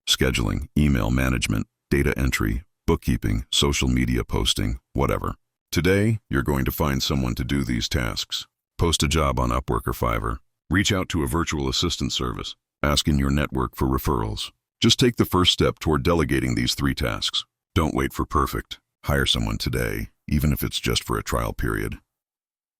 Scheduling, email management, data entry, bookkeeping, social media posting, whatever. Today, you're going to find someone to do these tasks. Post a job on Upwork or Fiverr. Reach out to a virtual assistant service. Ask in your network for referrals. Just take the first step toward delegating these 3 tasks. Don't wait for perfect. Hire someone today, even if it's just for a trial period.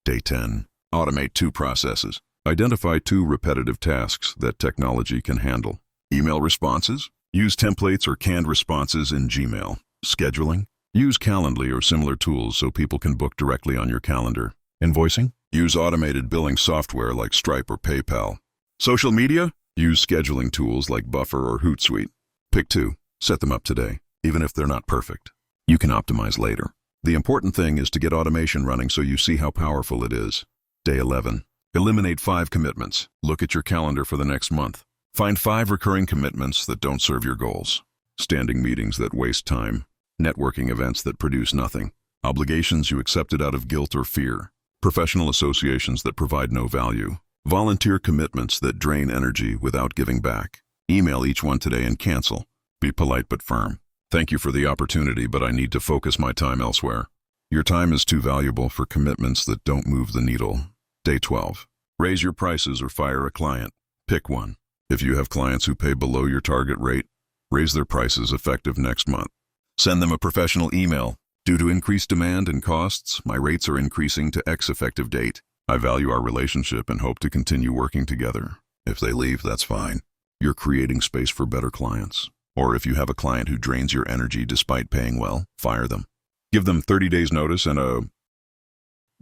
Day 10. Automate 2 processes. Identify 2 repetitive tasks that technology can handle. Email responses. Use templates or canned responses in Gmail. Scheduling. Use Calendly or similar tools so people can book directly on your calendar. Invoicing? Use automated billing software like Stripe or PayPal. Social media? Use scheduling tools like Buffer or Hootsuite. Pick two. Set them up today, even if they're not perfect. You can optimize later. The important thing is to get automation running so you see how powerful it is. Day 11. Eliminate 5 commitments. Look at your calendar for the next month. Find 5 recurring commitments that don't serve your goals. Standing meetings that waste time. Networking events that produce nothing. Obligations you accepted out of guilt or fear. Professional associations that provide no value. Volunteer commitments that drain energy without giving back. Email each one today and cancel. Be polite but firm. Thank you for the opportunity, but I need to focus my time elsewhere. Your time is too valuable for commitments that don't move the needle. Day 12. Raise your prices or fire a client. Pick one. If you have clients who pay below your target rate, raise their prices effective next month. Send them a professional email. Due to increased demand and costs, my rates are increasing to X effective date. I value our relationship and hope to continue working together. If they leave, that's fine. You're creating space for better clients. Or if you have a client who drains your energy despite paying well, fire them. Give them 30 days notice and a...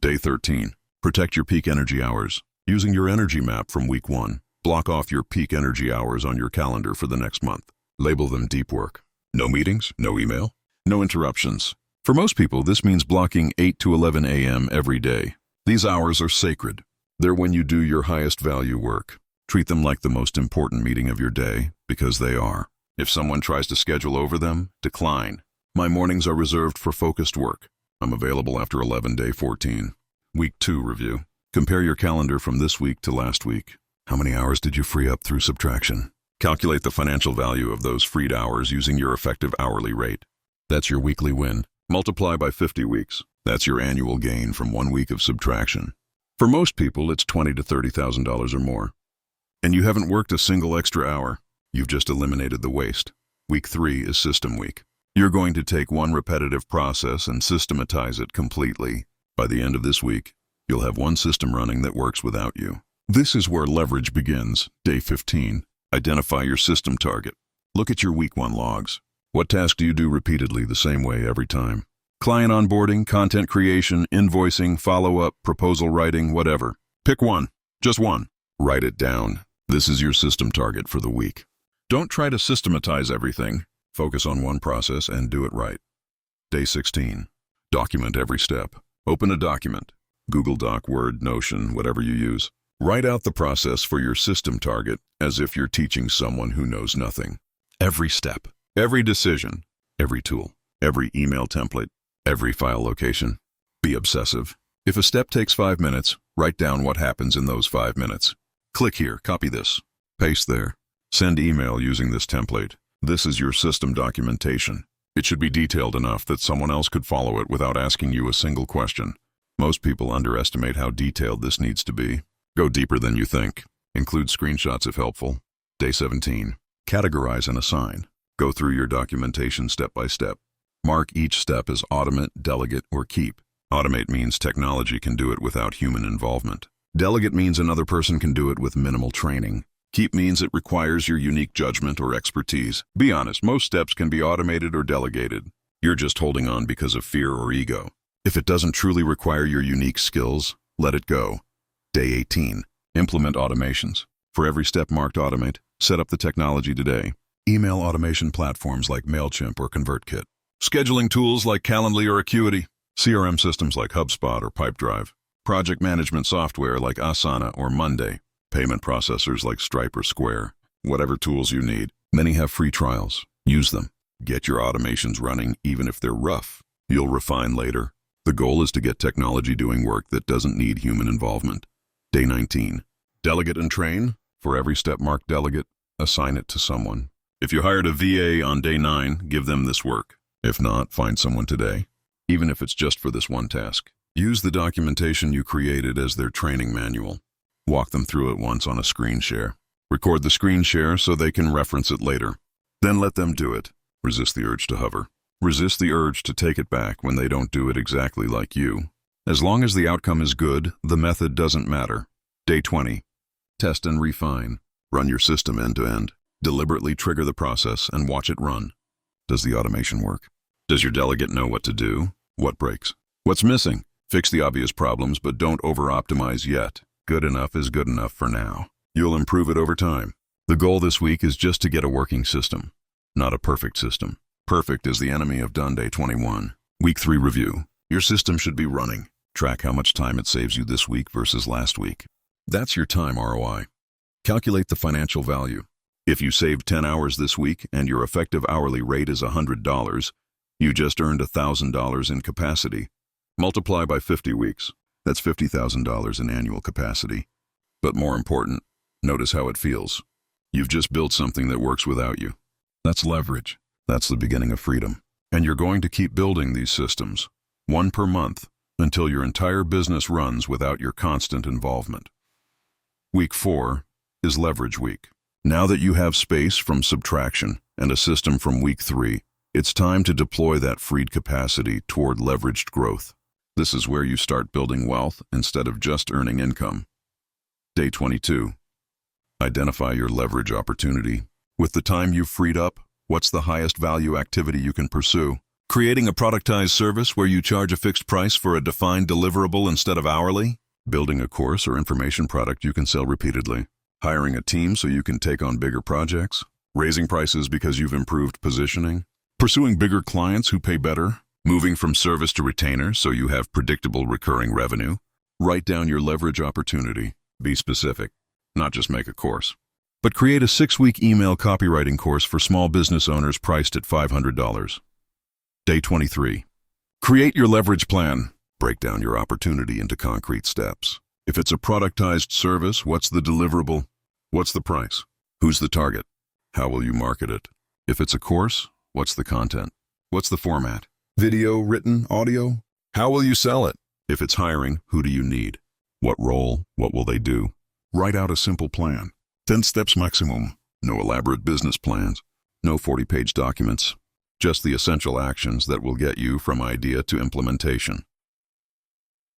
Day 13. Protect your peak energy hours. Using your energy map from week 1, block off your peak energy hours on your calendar for the next month. Label them deep work. No meetings, no email, no interruptions. For most people, this means blocking 8 to 11 a.m. every day. These hours are sacred. They're when you do your highest value work. Treat them like the most important meeting of your day, because they are. If someone tries to schedule over them, decline. My mornings are reserved for focused work. I'm available after 11, day 14. Week 2 review. Compare your calendar from this week to last week. How many hours did you free up through subtraction? Calculate the financial value of those freed hours using your effective hourly rate. That's your weekly win. Multiply by 50 weeks. That's your annual gain from 1 week of subtraction. For most people, it's $20,000 to $30,000 or more. And you haven't worked a single extra hour. You've just eliminated the waste. Week 3 is system week. You're going to take one repetitive process and systematize it completely. By the end of this week, you'll have one system running that works without you. This is where leverage begins. Day 15. Identify your system target. Look at your week 1 logs. What task do you do repeatedly the same way every time? Client onboarding, content creation, invoicing, follow-up, proposal writing, whatever. Pick one. Just one. Write it down. This is your system target for the week. Don't try to systematize everything. Focus on one process and do it right. Day 16. Document every step. Open a document. Google Doc, Word, Notion, whatever you use. Write out the process for your system target as if you're teaching someone who knows nothing. Every step, every decision, every tool, every email template, every file location. Be obsessive. If a step takes 5 minutes, write down what happens in those 5 minutes. Click here, copy this, paste there. Send email using this template. This is your system documentation. It should be detailed enough that someone else could follow it without asking you a single question. Most people underestimate how detailed this needs to be. Go deeper than you think. Include screenshots if helpful. Day 17. Categorize and assign. Go through your documentation step by step. Mark each step as automate, delegate, or keep. Automate means technology can do it without human involvement. Delegate means another person can do it with minimal training. Keep means it requires your unique judgment or expertise. Be honest, most steps can be automated or delegated. You're just holding on because of fear or ego. If it doesn't truly require your unique skills, let it go. Day 18. Implement automations. For every step marked automate, set up the technology today. Email automation platforms like MailChimp or ConvertKit. Scheduling tools like Calendly or Acuity. CRM systems like HubSpot or Pipedrive. Project management software like Asana or Monday. Payment processors like Stripe or Square. Whatever tools you need. Many have free trials. Use them. Get your automations running even if they're rough. You'll refine later. The goal is to get technology doing work that doesn't need human involvement. Day 19. Delegate and train. For every step marked delegate, assign it to someone. If you hired a VA on day 9, give them this work. If not, find someone today, even if it's just for this one task. Use the documentation you created as their training manual. Walk them through it once on a screen share. Record the screen share so they can reference it later. Then let them do it. Resist the urge to hover. Resist the urge to take it back when they don't do it exactly like you. As long as the outcome is good, the method doesn't matter. Day 20. Test and refine. Run your system end to end. Deliberately trigger the process and watch it run. Does the automation work? Does your delegate know what to do? What breaks? What's missing? Fix the obvious problems, but don't over-optimize yet. Good enough is good enough for now. You'll improve it over time. The goal this week is just to get a working system, not a perfect system. Perfect is the enemy of done. Day 21. Week 3 review. Your system should be running. Track how much time it saves you this week versus last week. That's your time ROI. Calculate the financial value. If you saved 10 hours this week and your effective hourly rate is $100, you just earned $1,000 in capacity. Multiply by 50 weeks. That's $50,000 in annual capacity. But more important, notice how it feels. You've just built something that works without you. That's leverage. That's the beginning of freedom. And you're going to keep building these systems, one per month, until your entire business runs without your constant involvement. Week 4 is leverage week. Now that you have space from subtraction and a system from week 3, it's time to deploy that freed capacity toward leveraged growth. This is where you start building wealth instead of just earning income. Day 22. Identify your leverage opportunity. With the time you've freed up, what's the highest value activity you can pursue? Creating a productized service where you charge a fixed price for a defined deliverable instead of hourly? Building a course or information product you can sell repeatedly? Hiring a team so you can take on bigger projects? Raising prices because you've improved positioning? Pursuing bigger clients who pay better? Moving from service to retainer so you have predictable recurring revenue? Write down your leverage opportunity. Be specific, not just make a course. But create a 6-week email copywriting course for small business owners priced at $500. Day 23. Create your leverage plan. Break down your opportunity into concrete steps. If it's a productized service, what's the deliverable? What's the price? Who's the target? How will you market it? If it's a course, what's the content? What's the format? Video, written, audio? How will you sell it? If it's hiring, who do you need? What role? What will they do? Write out a simple plan. 10 steps maximum. No elaborate business plans. No 40-page documents. Just the essential actions that will get you from idea to implementation.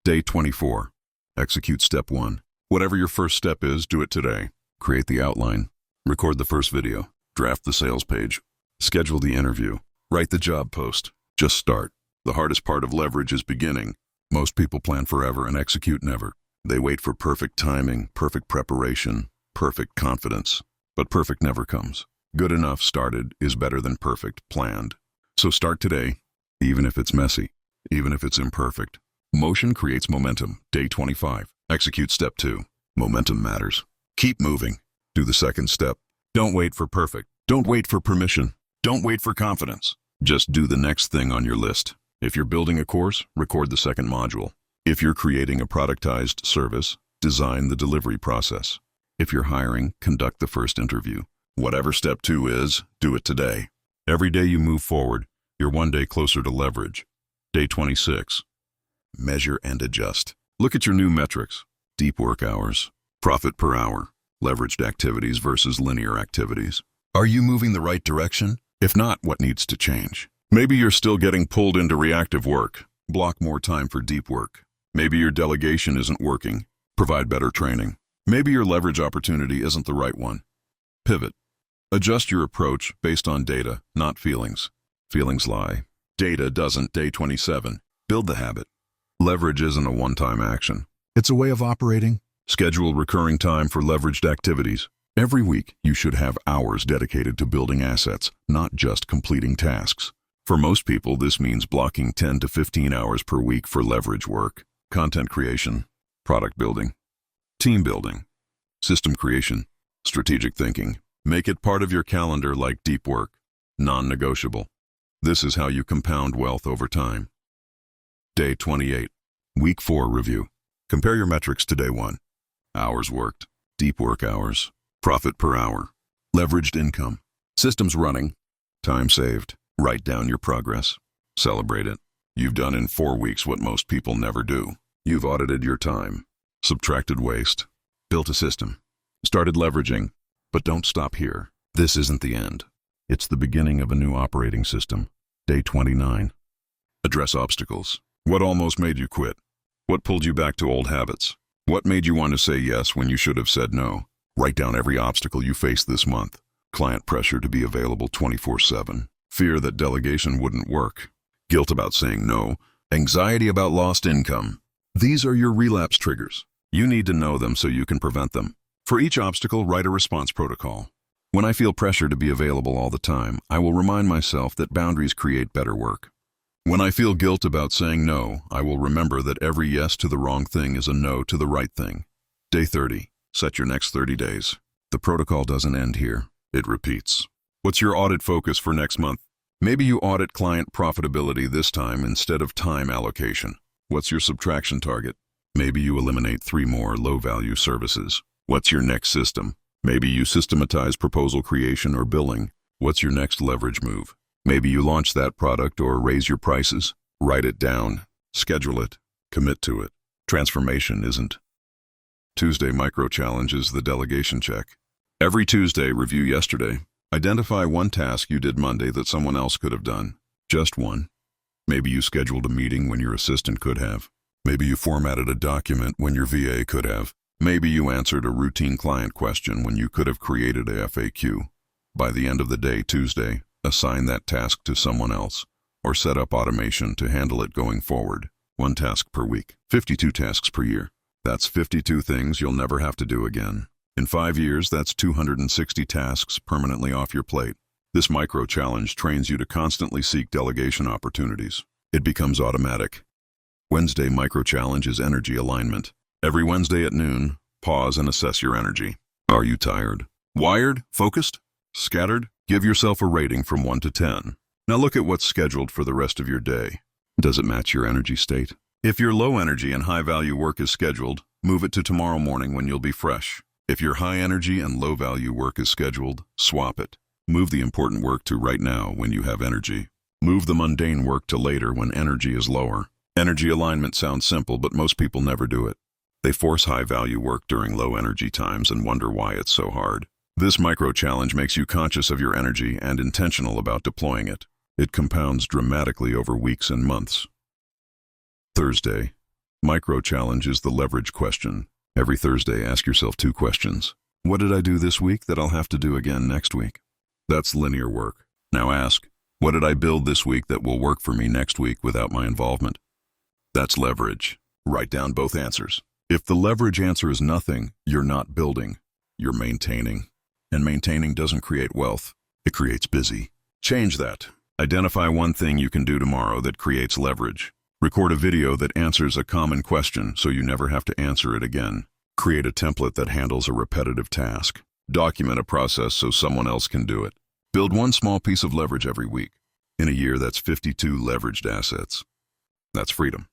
Day 24. Execute step 1. Whatever your first step is, do it today. Create the outline. Record the first video. Draft the sales page. Schedule the interview. Write the job post. Just start. The hardest part of leverage is beginning. Most people plan forever and execute never. They wait for perfect timing, perfect preparation, perfect confidence. But perfect never comes. Good enough started is better than perfect planned. So start today, even if it's messy, even if it's imperfect. Motion creates momentum. Day 25. Execute step 2. Momentum matters. Keep moving. Do the second step. Don't wait for perfect. Don't wait for permission. Don't wait for confidence. Just do the next thing on your list. If you're building a course, record the second module. If you're creating a productized service, design the delivery process. If you're hiring, conduct the first interview. Whatever step 2 is, do it today. Every day you move forward, you're one day closer to leverage. Day 26. Measure and adjust. Look at your new metrics. Deep work hours, profit per hour, leveraged activities versus linear activities. Are you moving the right direction? If not, what needs to change? Maybe you're still getting pulled into reactive work. Block more time for deep work. Maybe your delegation isn't working. Provide better training. Maybe your leverage opportunity isn't the right one. Pivot. Adjust your approach based on data, not feelings. Feelings lie. Data doesn't. Day 27. Build the habit. Leverage isn't a one-time action. It's a way of operating. Schedule recurring time for leveraged activities. Every week, you should have hours dedicated to building assets, not just completing tasks. For most people, this means blocking 10 to 15 hours per week for leverage work, content creation, product building, team building, system creation, strategic thinking. Make it part of your calendar like deep work, non-negotiable. This is how you compound wealth over time. Day 28. Week 4 review. Compare your metrics to day 1. Hours worked, deep work hours, profit per hour, leveraged income, systems running, time saved. Write down your progress. Celebrate it. You've done in 4 weeks what most people never do. You've audited your time, subtracted waste, built a system, started leveraging. But don't stop here. This isn't the end. It's the beginning of a new operating system. Day 29. Address obstacles. What almost made you quit? What pulled you back to old habits? What made you want to say yes when you should have said no? Write down every obstacle you faced this month. Client pressure to be available 24/7. Fear that delegation wouldn't work. guilt about saying no, anxiety about lost income. These are your relapse triggers. You need to know them so you can prevent them. For each obstacle, write a response protocol. When I feel pressure to be available all the time, I will remind myself that boundaries create better work. When I feel guilt about saying no, I will remember that every yes to the wrong thing is a no to the right thing. Day 30. Set your next 30 days. The protocol doesn't end here. It repeats. What's your audit focus for next month? Maybe you audit client profitability this time instead of time allocation. What's your subtraction target? Maybe you eliminate 3 more low-value services. What's your next system? Maybe you systematize proposal creation or billing. What's your next leverage move? Maybe you launch that product or raise your prices. Write it down. Schedule it. Commit to it. Transformation isn't. Tuesday micro challenge is the delegation check. Every Tuesday, review yesterday. Identify one task you did Monday that someone else could have done. Just one. Maybe you scheduled a meeting when your assistant could have. Maybe you formatted a document when your VA could have. Maybe you answered a routine client question when you could have created a FAQ. By the end of the day, Tuesday, assign that task to someone else, or set up automation to handle it going forward. 1 task per week, 52 tasks per year. That's 52 things you'll never have to do again. In 5 years, that's 260 tasks permanently off your plate. This micro-challenge trains you to constantly seek delegation opportunities. It becomes automatic. Wednesday micro-challenge is energy alignment. Every Wednesday at noon, pause and assess your energy. Are you tired? Wired? Focused? Scattered? Give yourself a rating from 1 to 10. Now look at what's scheduled for the rest of your day. Does it match your energy state? If your low energy and high value work is scheduled, move it to tomorrow morning when you'll be fresh. If your high energy and low value work is scheduled, swap it. Move the important work to right now when you have energy. Move the mundane work to later when energy is lower. Energy alignment sounds simple, but most people never do it. They force high value work during low energy times and wonder why it's so hard. This micro challenge makes you conscious of your energy and intentional about deploying it. It compounds dramatically over weeks and months. Thursday. Micro challenge is the leverage question. Every Thursday, ask yourself 2 questions. What did I do this week that I'll have to do again next week? That's linear work. Now ask, what did I build this week that will work for me next week without my involvement? That's leverage. Write down both answers. If the leverage answer is nothing, you're not building, you're maintaining. And maintaining doesn't create wealth, it creates busy. Change that. Identify one thing you can do tomorrow that creates leverage. Record a video that answers a common question so you never have to answer it again. Create a template that handles a repetitive task. Document a process so someone else can do it. Build one small piece of leverage every week. In a year, that's 52 leveraged assets. That's freedom.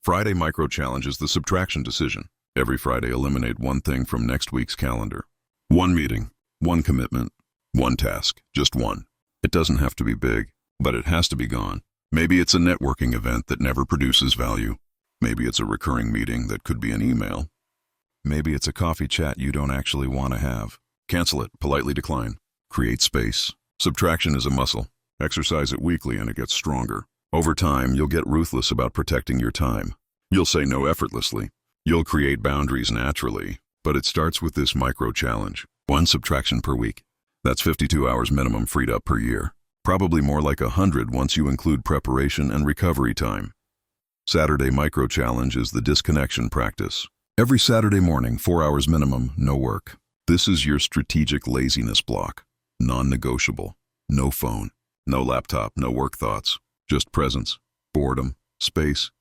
Friday micro challenge is the subtraction decision. Every Friday, eliminate one thing from next week's calendar. 1 meeting, 1 commitment, 1 task, just 1. It doesn't have to be big, but it has to be gone. Maybe it's a networking event that never produces value. Maybe it's a recurring meeting that could be an email. Maybe it's a coffee chat you don't actually want to have. Cancel it, politely decline. Create space. Subtraction is a muscle. Exercise it weekly and it gets stronger. Over time, you'll get ruthless about protecting your time. You'll say no effortlessly. You'll create boundaries naturally, but it starts with this micro challenge. 1 subtraction per week. That's 52 hours minimum freed up per year. Probably more like 100 once you include preparation and recovery time. Saturday micro challenge is the disconnection practice. Every Saturday morning, 4 hours minimum, no work. This is your strategic laziness block. Non-negotiable. No phone. No laptop, no work thoughts. Just presence, boredom, space.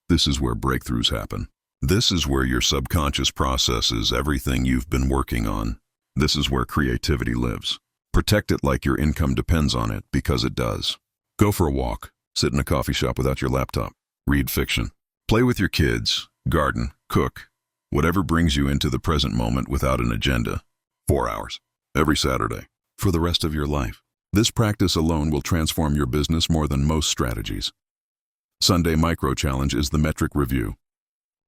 This is where breakthroughs happen. This is where your subconscious processes everything you've been working on. This is where creativity lives. Protect it like your income depends on it, because it does. Go for a walk. Sit in a coffee shop without your laptop. Read fiction. Play with your kids. Garden. Cook. Whatever brings you into the present moment without an agenda. 4 hours. Every Saturday. For the rest of your life. This practice alone will transform your business more than most strategies. Sunday micro challenge is the metric review.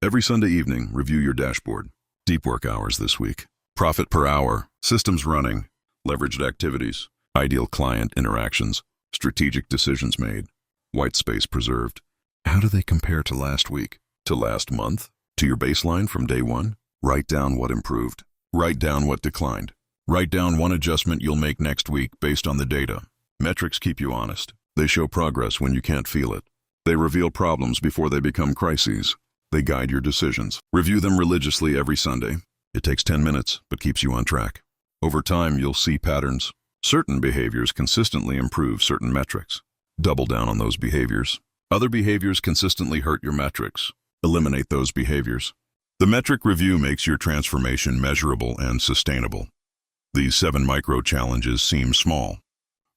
Every Sunday evening, review your dashboard. Deep work hours this week. Profit per hour. Systems running. Leveraged activities. Ideal client interactions. Strategic decisions made. White space preserved. How do they compare to last week? To last month? To your baseline from day 1? Write down what improved. Write down what declined. Write down one adjustment you'll make next week based on the data. Metrics keep you honest. They show progress when you can't feel it. They reveal problems before they become crises. They guide your decisions. Review them religiously every Sunday. It takes 10 minutes, but keeps you on track. Over time, you'll see patterns. Certain behaviors consistently improve certain metrics. Double down on those behaviors. Other behaviors consistently hurt your metrics. Eliminate those behaviors. The metric review makes your transformation measurable and sustainable. These 7 micro-challenges seem small.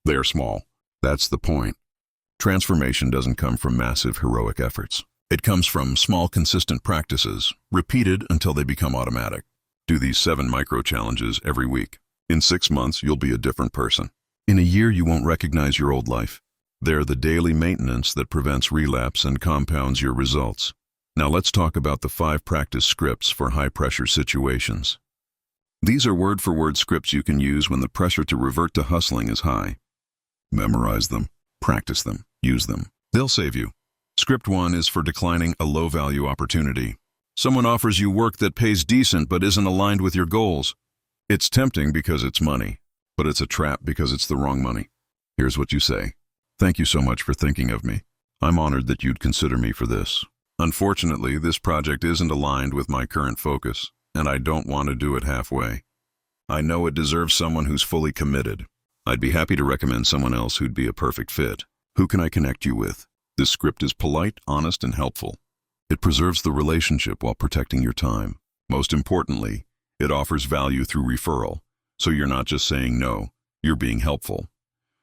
They are small. That's the point. Transformation doesn't come from massive heroic efforts. It comes from small consistent practices, repeated until they become automatic. Do these 7 micro-challenges every week. In 6 months, you'll be a different person. In a year, you won't recognize your old life. They're the daily maintenance that prevents relapse and compounds your results. Now let's talk about the 5 practice scripts for high-pressure situations. These are word-for-word scripts you can use when the pressure to revert to hustling is high. Memorize them, practice them, use them. They'll save you. Script 1 is for declining a low-value opportunity. Someone offers you work that pays decent but isn't aligned with your goals. It's tempting because it's money, but it's a trap because it's the wrong money. Here's what you say. Thank you so much for thinking of me. I'm honored that you'd consider me for this. Unfortunately, this project isn't aligned with my current focus, and I don't want to do it halfway. I know it deserves someone who's fully committed. I'd be happy to recommend someone else who'd be a perfect fit. Who can I connect you with? This script is polite, honest, and helpful. It preserves the relationship while protecting your time. Most importantly, it offers value through referral, so you're not just saying no, you're being helpful.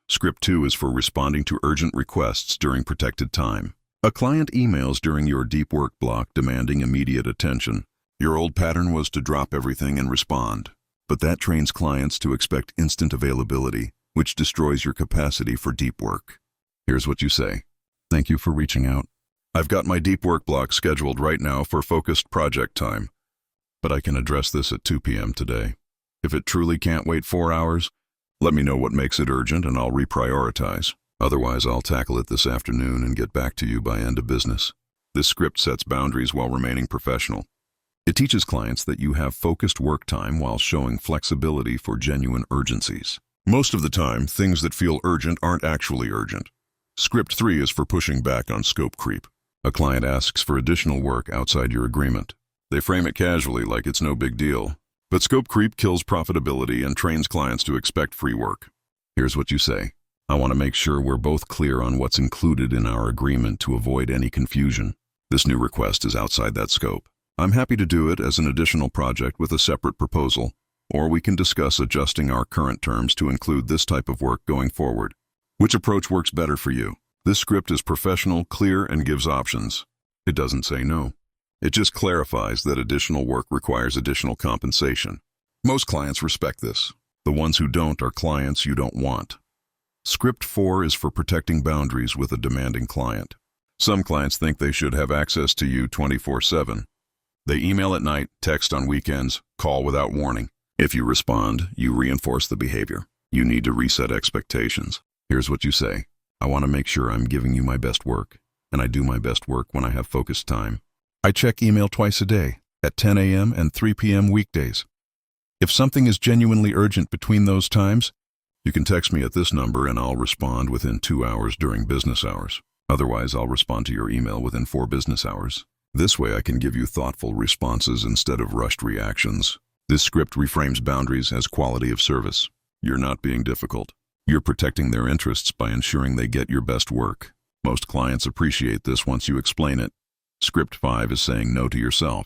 Script 2 is for responding to urgent requests during protected time. A client emails during your deep work block demanding immediate attention. Your old pattern was to drop everything and respond, but that trains clients to expect instant availability, which destroys your capacity for deep work. Here's what you say. Thank you for reaching out. I've got my deep work block scheduled right now for focused project time, but I can address this at 2 p.m. today. If it truly can't wait 4 hours, let me know what makes it urgent and I'll reprioritize. Otherwise, I'll tackle it this afternoon and get back to you by end of business. This script sets boundaries while remaining professional. It teaches clients that you have focused work time while showing flexibility for genuine urgencies. Most of the time, things that feel urgent aren't actually urgent. Script 3 is for pushing back on scope creep. A client asks for additional work outside your agreement. They frame it casually like it's no big deal. But scope creep kills profitability and trains clients to expect free work. Here's what you say. I want to make sure we're both clear on what's included in our agreement to avoid any confusion. This new request is outside that scope. I'm happy to do it as an additional project with a separate proposal, or we can discuss adjusting our current terms to include this type of work going forward. Which approach works better for you? This script is professional, clear, and gives options. It doesn't say no. It just clarifies that additional work requires additional compensation. Most clients respect this. The ones who don't are clients you don't want. Script 4 is for protecting boundaries with a demanding client. Some clients think they should have access to you 24/7. They email at night, text on weekends, call without warning. If you respond, you reinforce the behavior. You need to reset expectations. Here's what you say. I want to make sure I'm giving you my best work, and I do my best work when I have focused time. I check email twice a day, at 10 a.m. and 3 p.m. weekdays. If something is genuinely urgent between those times, you can text me at this number and I'll respond within 2 hours during business hours. Otherwise, I'll respond to your email within 4 business hours. This way I can give you thoughtful responses instead of rushed reactions. This script reframes boundaries as quality of service. You're not being difficult. You're protecting their interests by ensuring they get your best work. Most clients appreciate this once you explain it. Script 5 is saying no to yourself.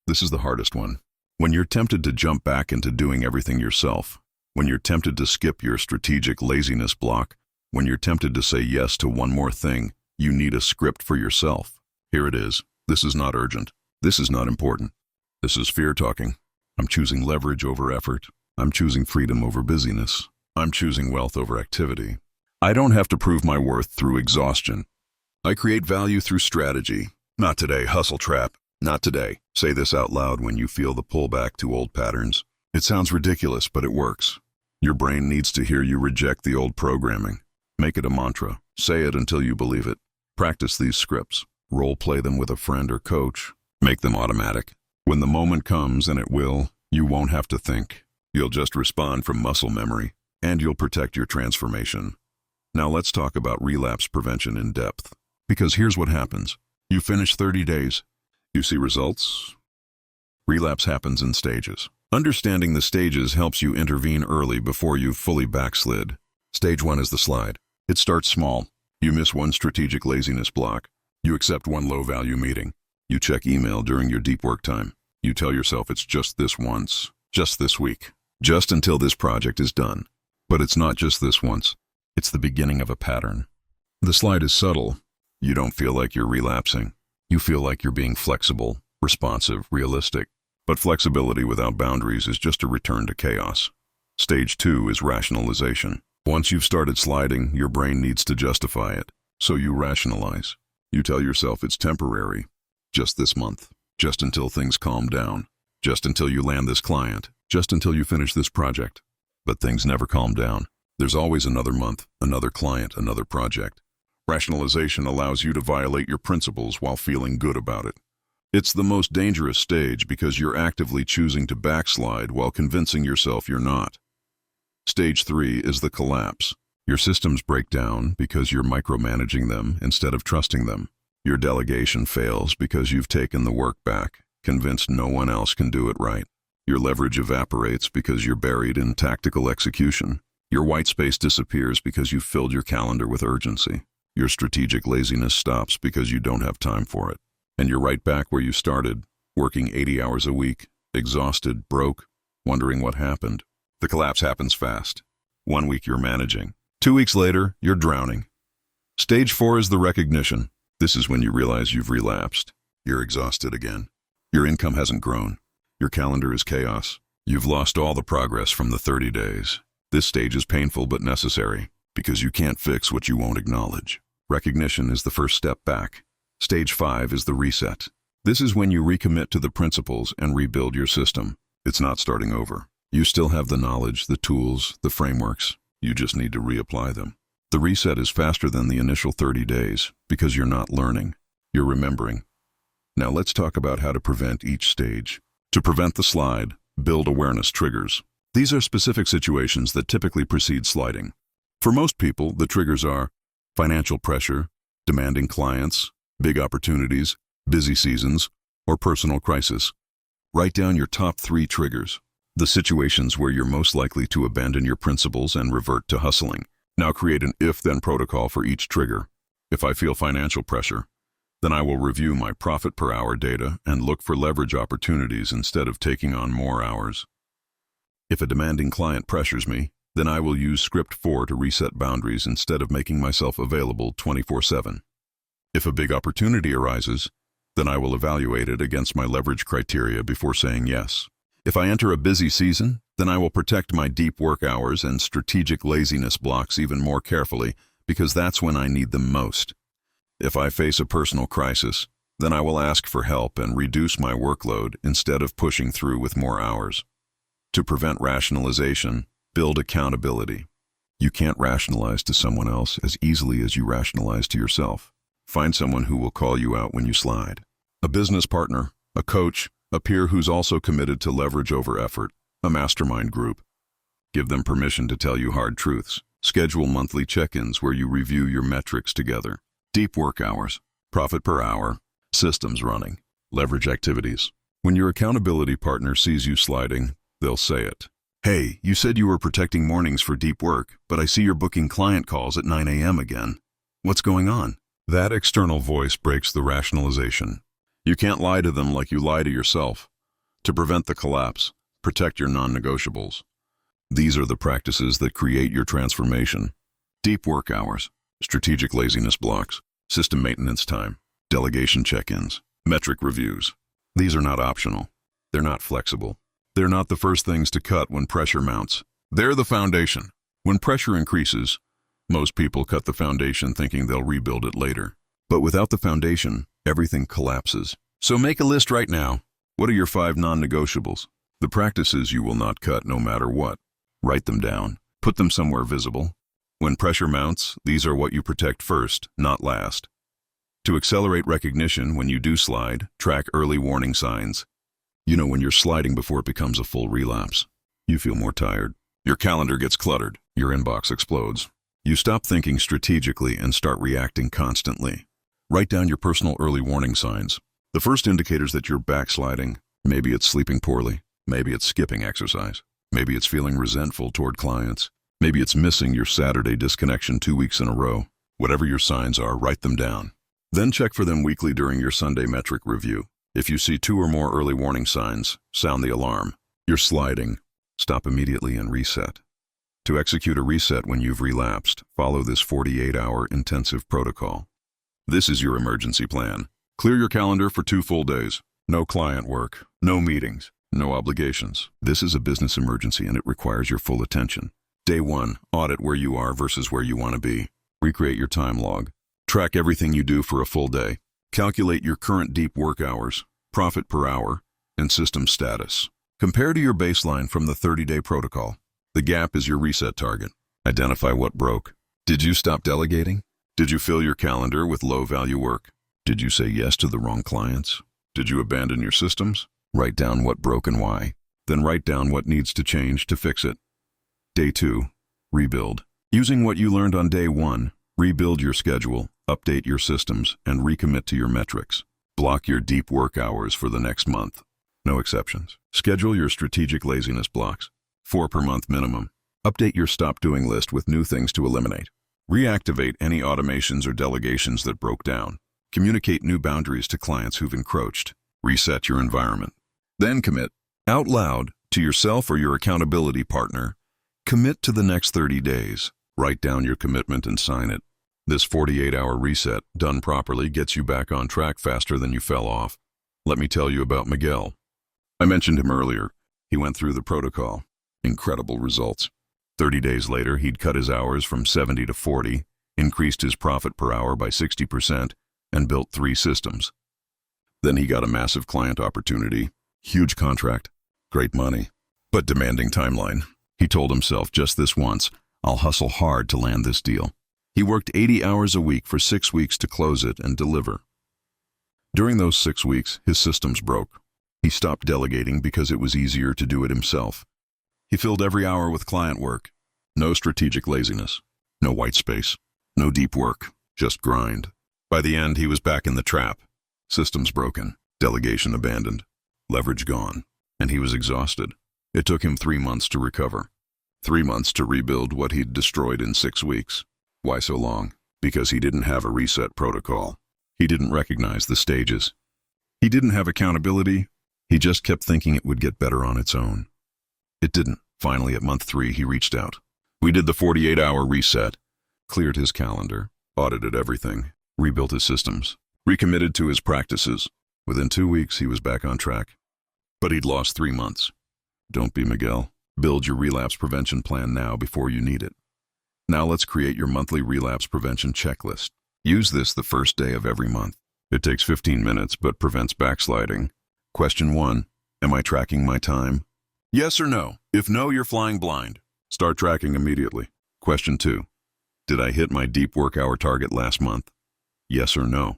This is the hardest one. When you're tempted to jump back into doing everything yourself, when you're tempted to skip your strategic laziness block, when you're tempted to say yes to one more thing, you need a script for yourself. Here it is. This is not urgent. This is not important. This is fear talking. I'm choosing leverage over effort. I'm choosing freedom over busyness. I'm choosing wealth over activity. I don't have to prove my worth through exhaustion. I create value through strategy. Not today, hustle trap. Not today. Say this out loud when you feel the pullback to old patterns. It sounds ridiculous, but it works. Your brain needs to hear you reject the old programming. Make it a mantra. Say it until you believe it. Practice these scripts. Role play them with a friend or coach. Make them automatic. When the moment comes, and it will, you won't have to think. You'll just respond from muscle memory, and you'll protect your transformation. Now let's talk about relapse prevention in depth. Because here's what happens. You finish 30 days. You see results? Relapse happens in stages. Understanding the stages helps you intervene early before you've fully backslid. Stage 1 is the slide. It starts small. You miss one strategic laziness block. You accept one low-value meeting. You check email during your deep work time. You tell yourself it's just this once, just this week, just until this project is done. But it's not just this once. It's the beginning of a pattern. The slide is subtle. You don't feel like you're relapsing. You feel like you're being flexible, responsive, realistic. But flexibility without boundaries is just a return to chaos. Stage 2 is rationalization. Once you've started sliding, your brain needs to justify it. So you rationalize. You tell yourself it's temporary. Just this month. Just until things calm down. Just until you land this client. Just until you finish this project. But things never calm down. There's always another month, another client, another project. Rationalization allows you to violate your principles while feeling good about it. It's the most dangerous stage because you're actively choosing to backslide while convincing yourself you're not. Stage 3 is the collapse. Your systems break down because you're micromanaging them instead of trusting them. Your delegation fails because you've taken the work back, convinced no one else can do it right. Your leverage evaporates because you're buried in tactical execution. Your white space disappears because you've filled your calendar with urgency. Your strategic laziness stops because you don't have time for it. And you're right back where you started, working 80 hours a week, exhausted, broke, wondering what happened. The collapse happens fast. 1 week you're managing. 2 weeks later, you're drowning. Stage 4 is the recognition. This is when you realize you've relapsed. You're exhausted again. Your income hasn't grown. Your calendar is chaos. You've lost all the progress from the 30 days. This stage is painful but necessary, because you can't fix what you won't acknowledge. Recognition is the first step back. Stage 5 is the reset. This is when you recommit to the principles and rebuild your system. It's not starting over. You still have the knowledge, the tools, the frameworks. You just need to reapply them. The reset is faster than the initial 30 days because you're not learning. You're remembering. Now let's talk about how to prevent each stage. To prevent the slide, build awareness triggers. These are specific situations that typically precede sliding. For most people, the triggers are financial pressure, demanding clients, big opportunities, busy seasons, or personal crisis. Write down your top 3 triggers, the situations where you're most likely to abandon your principles and revert to hustling. Now create an if-then protocol for each trigger. If I feel financial pressure, then I will review my profit per hour data and look for leverage opportunities instead of taking on more hours. If a demanding client pressures me, then I will use script 4 to reset boundaries instead of making myself available 24/7. If a big opportunity arises, then I will evaluate it against my leverage criteria before saying yes. If I enter a busy season, then I will protect my deep work hours and strategic laziness blocks even more carefully because that's when I need them most. If I face a personal crisis, then I will ask for help and reduce my workload instead of pushing through with more hours. To prevent rationalization, build accountability. You can't rationalize to someone else as easily as you rationalize to yourself. Find someone who will call you out when you slide. A business partner, a coach, a peer who's also committed to leverage over effort, a mastermind group. Give them permission to tell you hard truths. Schedule monthly check-ins where you review your metrics together. Deep work hours, profit per hour, systems running, leverage activities. When your accountability partner sees you sliding, they'll say it. Hey, you said you were protecting mornings for deep work, but I see you're booking client calls at 9 a.m. again. What's going on? That external voice breaks the rationalization. You can't lie to them like you lie to yourself. To prevent the collapse, protect your non-negotiables. These are the practices that create your transformation. Deep work hours, strategic laziness blocks, system maintenance time, delegation check-ins, metric reviews. These are not optional. They're not flexible. They're not the first things to cut when pressure mounts. They're the foundation. When pressure increases, most people cut the foundation thinking they'll rebuild it later. But without the foundation, everything collapses. So make a list right now. What are your 5 non-negotiables? The practices you will not cut no matter what. Write them down. Put them somewhere visible. When pressure mounts, these are what you protect first, not last. To accelerate recognition when you do slide, track early warning signs. You know when you're sliding before it becomes a full relapse. You feel more tired. Your calendar gets cluttered. Your inbox explodes. You stop thinking strategically and start reacting constantly. Write down your personal early warning signs. The first indicators that you're backsliding. Maybe it's sleeping poorly. Maybe it's skipping exercise. Maybe it's feeling resentful toward clients. Maybe it's missing your Saturday disconnection 2 weeks in a row. Whatever your signs are, write them down. Then check for them weekly during your Sunday metric review. If you see 2 or more early warning signs, sound the alarm. You're sliding. Stop immediately and reset. To execute a reset when you've relapsed, follow this 48-hour intensive protocol. This is your emergency plan. Clear your calendar for 2 full days. No client work, no meetings, no obligations. This is a business emergency and it requires your full attention. Day 1, audit where you are versus where you want to be. Recreate your time log. Track everything you do for a full day. Calculate your current deep work hours, profit per hour, and system status. Compare to your baseline from the 30-day protocol. The gap is your reset target. Identify what broke. Did you stop delegating? Did you fill your calendar with low-value work? Did you say yes to the wrong clients? Did you abandon your systems? Write down what broke and why. Then write down what needs to change to fix it. Day 2, rebuild. Using what you learned on day 1, rebuild your schedule, update your systems, and recommit to your metrics. Block your deep work hours for the next month. No exceptions. Schedule your strategic laziness blocks. 4 per month minimum. Update your stop doing list with new things to eliminate. Reactivate any automations or delegations that broke down. Communicate new boundaries to clients who've encroached. Reset your environment. Then commit out loud to yourself or your accountability partner. Commit to the next 30 days. Write down your commitment and sign it. This 48-hour reset, done properly, gets you back on track faster than you fell off. Let me tell you about Miguel. I mentioned him earlier. He went through the protocol. Incredible results. 30 days later, he'd cut his hours from 70 to 40, increased his profit per hour by 60%, and built 3 systems. Then he got a massive client opportunity, huge contract, great money, but demanding timeline. He told himself just this once, I'll hustle hard to land this deal. He worked 80 hours a week for 6 weeks to close it and deliver. During those 6 weeks, his systems broke. He stopped delegating because it was easier to do it himself. He filled every hour with client work. No strategic laziness, no white space, no deep work, just grind. By the end, he was back in the trap. Systems broken, delegation abandoned, leverage gone, and he was exhausted. It took him 3 months to recover. 3 months to rebuild what he'd destroyed in 6 weeks. Why so long? Because he didn't have a reset protocol. He didn't recognize the stages. He didn't have accountability. He just kept thinking it would get better on its own. It didn't. Finally, at month 3, he reached out. We did the 48-hour reset, cleared his calendar, audited everything, rebuilt his systems, recommitted to his practices. Within 2 weeks, he was back on track. But he'd lost 3 months. Don't be Miguel. Build your relapse prevention plan now before you need it. Now let's create your monthly relapse prevention checklist. Use this the first day of every month. It takes 15 minutes but prevents backsliding. Question 1. Am I tracking my time? Yes or no? If no, you're flying blind. Start tracking immediately. Question 2. Did I hit my deep work hour target last month? Yes or no?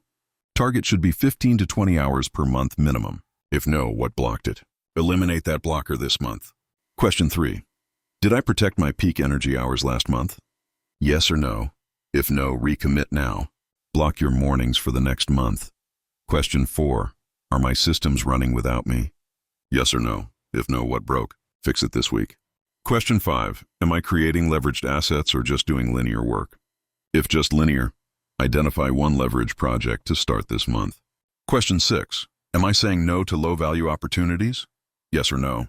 Target should be 15 to 20 hours per month minimum. If no, what blocked it? Eliminate that blocker this month. Question 3. Did I protect my peak energy hours last month? Yes or no? If no, recommit now. Block your mornings for the next month. Question 4. Are my systems running without me? Yes or no? If no, what broke? Fix it this week. Question 5. Am I creating leveraged assets or just doing linear work? If just linear, identify one leverage project to start this month. Question 6. Am I saying no to low-value opportunities? Yes or no?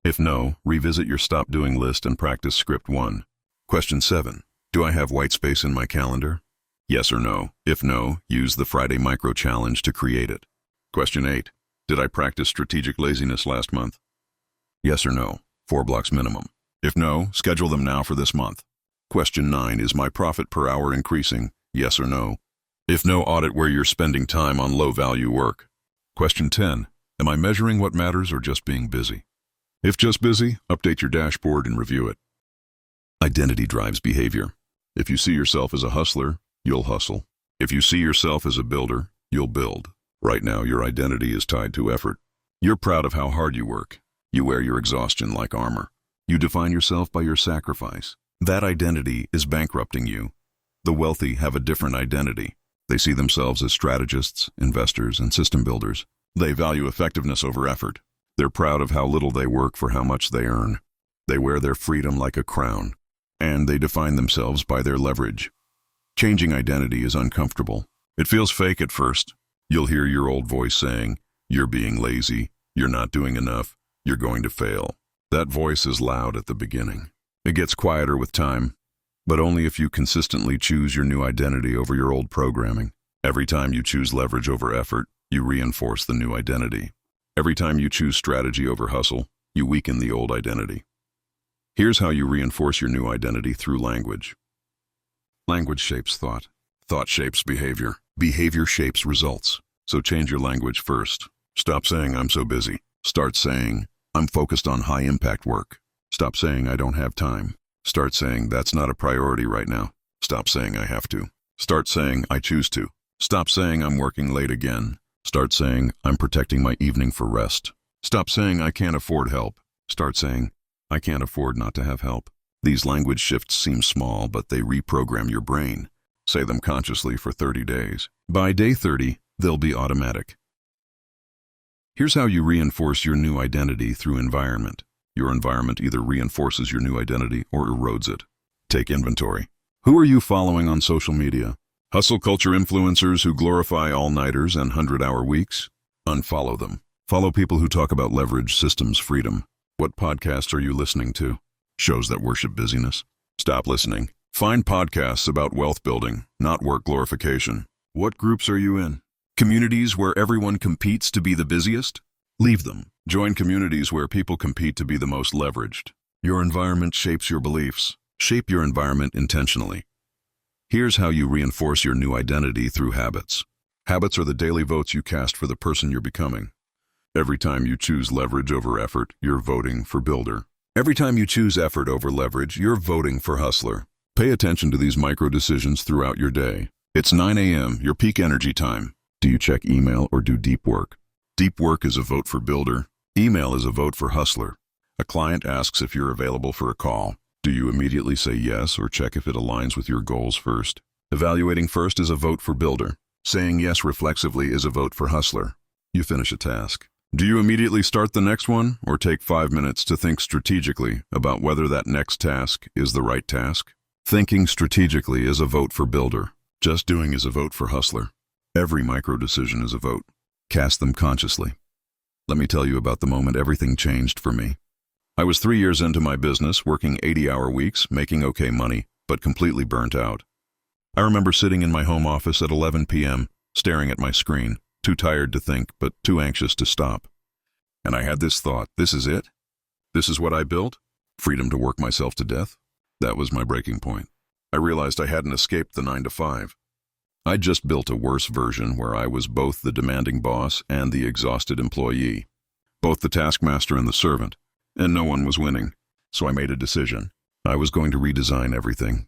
If no, revisit your stop doing list and practice script 1. Question 7. Do I have white space in my calendar? Yes or no? If no, use the Friday micro challenge to create it. Question 8. Did I practice strategic laziness last month? Yes or no? 4 blocks minimum. If no, schedule them now for this month. Question 9. Is my profit per hour increasing? Yes or no? If no, audit where you're spending time on low-value work. Question 10. Am I measuring what matters or just being busy? If just busy, update your dashboard and review it. Identity drives behavior. If you see yourself as a hustler, you'll hustle. If you see yourself as a builder, you'll build. Right now, your identity is tied to effort. You're proud of how hard you work. You wear your exhaustion like armor. You define yourself by your sacrifice. That identity is bankrupting you. The wealthy have a different identity. They see themselves as strategists, investors, and system builders. They value effectiveness over effort. They're proud of how little they work for how much they earn. They wear their freedom like a crown, and they define themselves by their leverage. Changing identity is uncomfortable. It feels fake at first. You'll hear your old voice saying, "You're being lazy, you're not doing enough, you're going to fail." That voice is loud at the beginning. It gets quieter with time, but only if you consistently choose your new identity over your old programming. Every time you choose leverage over effort, you reinforce the new identity. Every time you choose strategy over hustle, you weaken the old identity. Here's how you reinforce your new identity through language. Language shapes thought. Thought shapes behavior. Behavior shapes results. So change your language first. Stop saying, "I'm so busy." Start saying, "I'm focused on high-impact work." Stop saying, "I don't have time." Start saying, "That's not a priority right now." Stop saying, "I have to." Start saying, "I choose to." Stop saying, "I'm working late again." Start saying, "I'm protecting my evening for rest." Stop saying, "I can't afford help." Start saying, "I can't afford not to have help." These language shifts seem small, but they reprogram your brain. Say them consciously for 30 days. By day 30, they'll be automatic. Here's how you reinforce your new identity through environment. Your environment either reinforces your new identity or erodes it. Take inventory. Who are you following on social media? Hustle culture influencers who glorify all-nighters and 100-hour weeks? Unfollow them. Follow people who talk about leverage, systems, freedom. What podcasts are you listening to? Shows that worship busyness? Stop listening. Find podcasts about wealth building, not work glorification. What groups are you in? Communities where everyone competes to be the busiest? Leave them. Join communities where people compete to be the most leveraged. Your environment shapes your beliefs. Shape your environment intentionally. Here's how you reinforce your new identity through habits. Habits are the daily votes you cast for the person you're becoming. Every time you choose leverage over effort, you're voting for builder. Every time you choose effort over leverage, you're voting for hustler. Pay attention to these micro decisions throughout your day. It's 9 a.m., your peak energy time. Do you check email or do deep work? Deep work is a vote for builder. Email is a vote for hustler. A client asks if you're available for a call. Do you immediately say yes or check if it aligns with your goals first? Evaluating first is a vote for builder. Saying yes reflexively is a vote for hustler. You finish a task. Do you immediately start the next one or take 5 minutes to think strategically about whether that next task is the right task? Thinking strategically is a vote for builder. Just doing is a vote for hustler. Every micro decision is a vote. Cast them consciously. Let me tell you about the moment everything changed for me. I was 3 years into my business, working 80-hour weeks, making okay money, but completely burnt out. I remember sitting in my home office at 11 p.m., staring at my screen, too tired to think, but too anxious to stop. And I had this thought, this is it? This is what I built? Freedom to work myself to death? That was my breaking point. I realized I hadn't escaped the 9 to 5. I'd just built a worse version where I was both the demanding boss and the exhausted employee, both the taskmaster and the servant, and no one was winning. So I made a decision. I was going to redesign everything.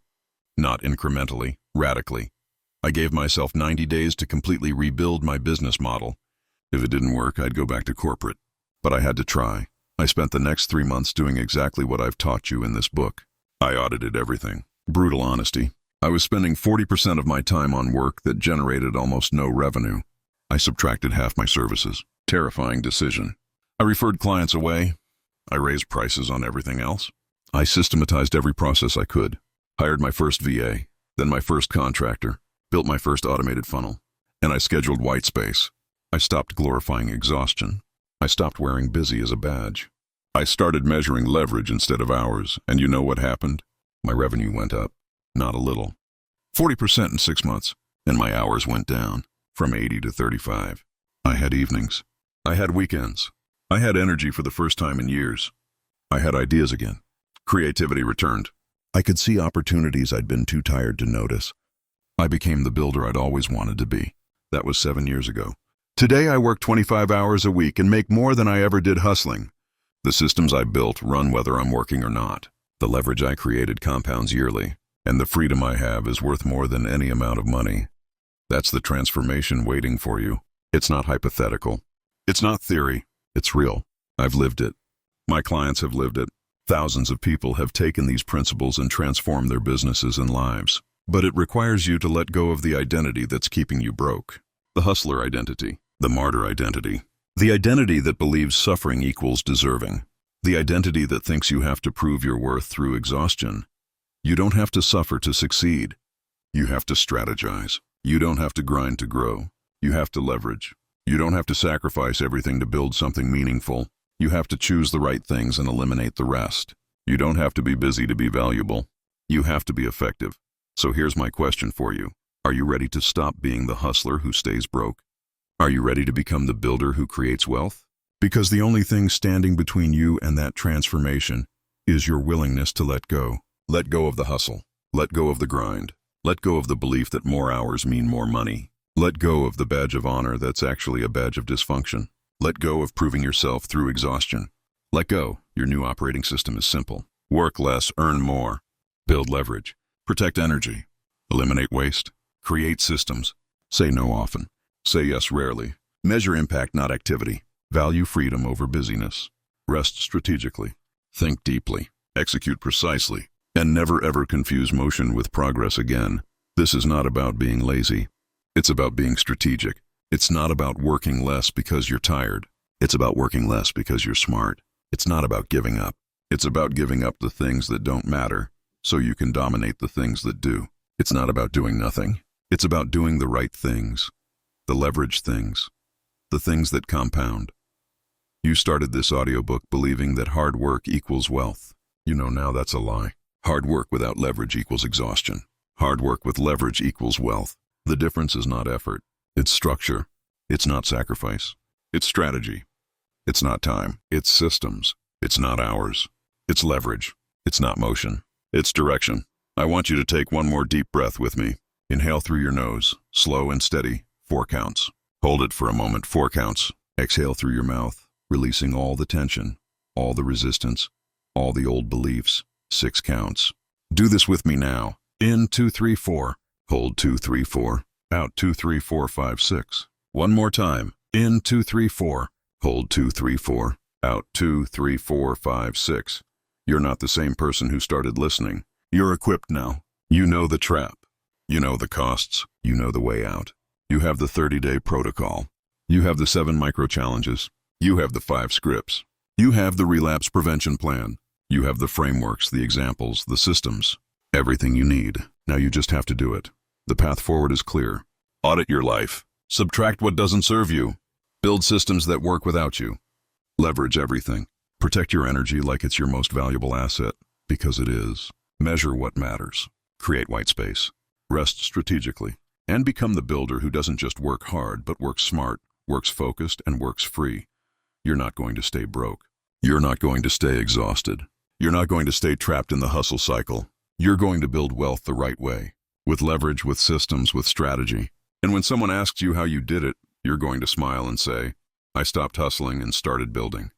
Not incrementally, radically. I gave myself 90 days to completely rebuild my business model. If it didn't work, I'd go back to corporate. But I had to try. I spent the next 3 months doing exactly what I've taught you in this book. I audited everything. Brutal honesty. I was spending 40% of my time on work that generated almost no revenue. I subtracted half my services. Terrifying decision. I referred clients away. I raised prices on everything else. I systematized every process I could. Hired my first VA, then my first contractor, built my first automated funnel, and I scheduled white space. I stopped glorifying exhaustion. I stopped wearing busy as a badge. I started measuring leverage instead of hours, and you know what happened? My revenue went up. Not a little. 40% in 6 months, and my hours went down from 80 to 35. I had evenings. I had weekends. I had energy for the first time in years. I had ideas again. Creativity returned. I could see opportunities I'd been too tired to notice. I became the builder I'd always wanted to be. That was 7 years ago. Today I work 25 hours a week and make more than I ever did hustling. The systems I built run whether I'm working or not. The leverage I created compounds yearly, and the freedom I have is worth more than any amount of money. That's the transformation waiting for you. It's not hypothetical. It's not theory. It's real. I've lived it. My clients have lived it. Thousands of people have taken these principles and transformed their businesses and lives. But it requires you to let go of the identity that's keeping you broke. The hustler identity, the martyr identity, the identity that believes suffering equals deserving, the identity that thinks you have to prove your worth through exhaustion. You don't have to suffer to succeed. You have to strategize. You don't have to grind to grow. You have to leverage. You don't have to sacrifice everything to build something meaningful. You have to choose the right things and eliminate the rest. You don't have to be busy to be valuable. You have to be effective. So here's my question for you. Are you ready to stop being the hustler who stays broke? Are you ready to become the builder who creates wealth? Because the only thing standing between you and that transformation is your willingness to let go. Let go of the hustle. Let go of the grind. Let go of the belief that more hours mean more money. Let go of the badge of honor that's actually a badge of dysfunction. Let go of proving yourself through exhaustion. Let go. Your new operating system is simple. Work less, earn more. Build leverage. Protect energy. Eliminate waste. Create systems. Say no often. Say yes rarely. Measure impact, not activity. Value freedom over busyness. Rest strategically. Think deeply. Execute precisely. And never ever confuse motion with progress again. This is not about being lazy. It's about being strategic. It's not about working less because you're tired. It's about working less because you're smart. It's not about giving up. It's about giving up the things that don't matter so you can dominate the things that do. It's not about doing nothing. It's about doing the right things, the leverage things, the things that compound. You started this audiobook believing that hard work equals wealth. You know now that's a lie. Hard work without leverage equals exhaustion. Hard work with leverage equals wealth. The difference is not effort. It's structure. It's not sacrifice. It's strategy. It's not time. It's systems. It's not hours. It's leverage. It's not motion. It's direction. I want you to take one more deep breath with me. Inhale through your nose, slow and steady, 4 counts. Hold it for a moment, 4 counts. Exhale through your mouth, releasing all the tension, all the resistance, all the old beliefs, 6 counts. Do this with me now. In 2, 3, 4. Hold 2, 3, 4. Out 2, 3, 4, 5, 6. One more time. In 2, 3, 4. Hold 2, 3, 4. Out 2, 3, 4, 5, 6. You're not the same person who started listening. You're equipped now. You know the trap. You know the costs. You know the way out. You have the 30-day protocol. You have the 7 micro-challenges. You have the 5 scripts. You have the relapse prevention plan. You have the frameworks, the examples, the systems. Everything you need. Now you just have to do it. The path forward is clear. Audit your life. Subtract what doesn't serve you. Build systems that work without you. Leverage everything. Protect your energy like it's your most valuable asset, because it is. Measure what matters. Create white space. Rest strategically. And become the builder who doesn't just work hard, but works smart, works focused, and works free. You're not going to stay broke. You're not going to stay exhausted. You're not going to stay trapped in the hustle cycle. You're going to build wealth the right way, with leverage, with systems, with strategy. And when someone asks you how you did it, you're going to smile and say, I stopped hustling and started building.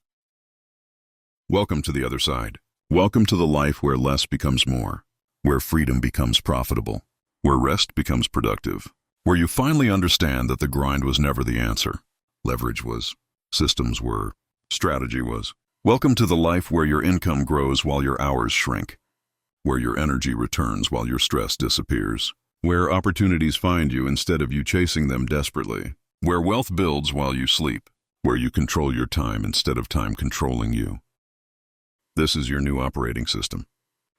Welcome to the other side. Welcome to the life where less becomes more, where freedom becomes profitable, where rest becomes productive, where you finally understand that the grind was never the answer. Leverage was, systems were, strategy was. Welcome to the life where your income grows while your hours shrink, where your energy returns while your stress disappears, where opportunities find you instead of you chasing them desperately, where wealth builds while you sleep, where you control your time instead of time controlling you. This is your new operating system.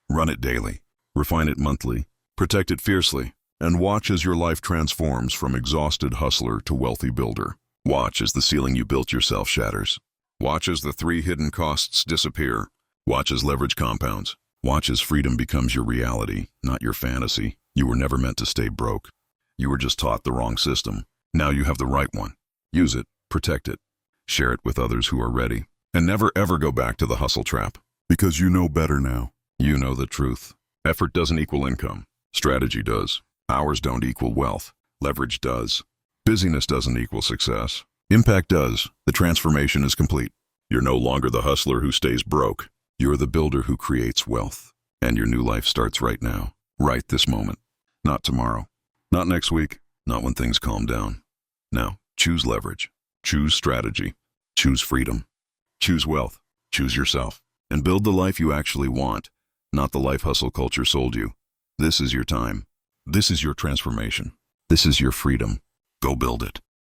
Run it daily, refine it monthly, protect it fiercely, and watch as your life transforms from exhausted hustler to wealthy builder. Watch as the ceiling you built yourself shatters. Watch as the 3 hidden costs disappear. Watch as leverage compounds. Watch as freedom becomes your reality, not your fantasy. You were never meant to stay broke. You were just taught the wrong system. Now you have the right one. Use it, protect it, share it with others who are ready, and never ever go back to the hustle trap. Because you know better now. You know the truth. Effort doesn't equal income. Strategy does. Hours don't equal wealth. Leverage does. Busyness doesn't equal success. Impact does. The transformation is complete. You're no longer the hustler who stays broke. You're the builder who creates wealth. And your new life starts right now. Right this moment. Not tomorrow. Not next week. Not when things calm down. Now, choose leverage. Choose strategy. Choose freedom. Choose wealth. Choose yourself. and build the life you actually want, not the life hustle culture sold you. This is your time. This is your transformation. This is your freedom. Go build it.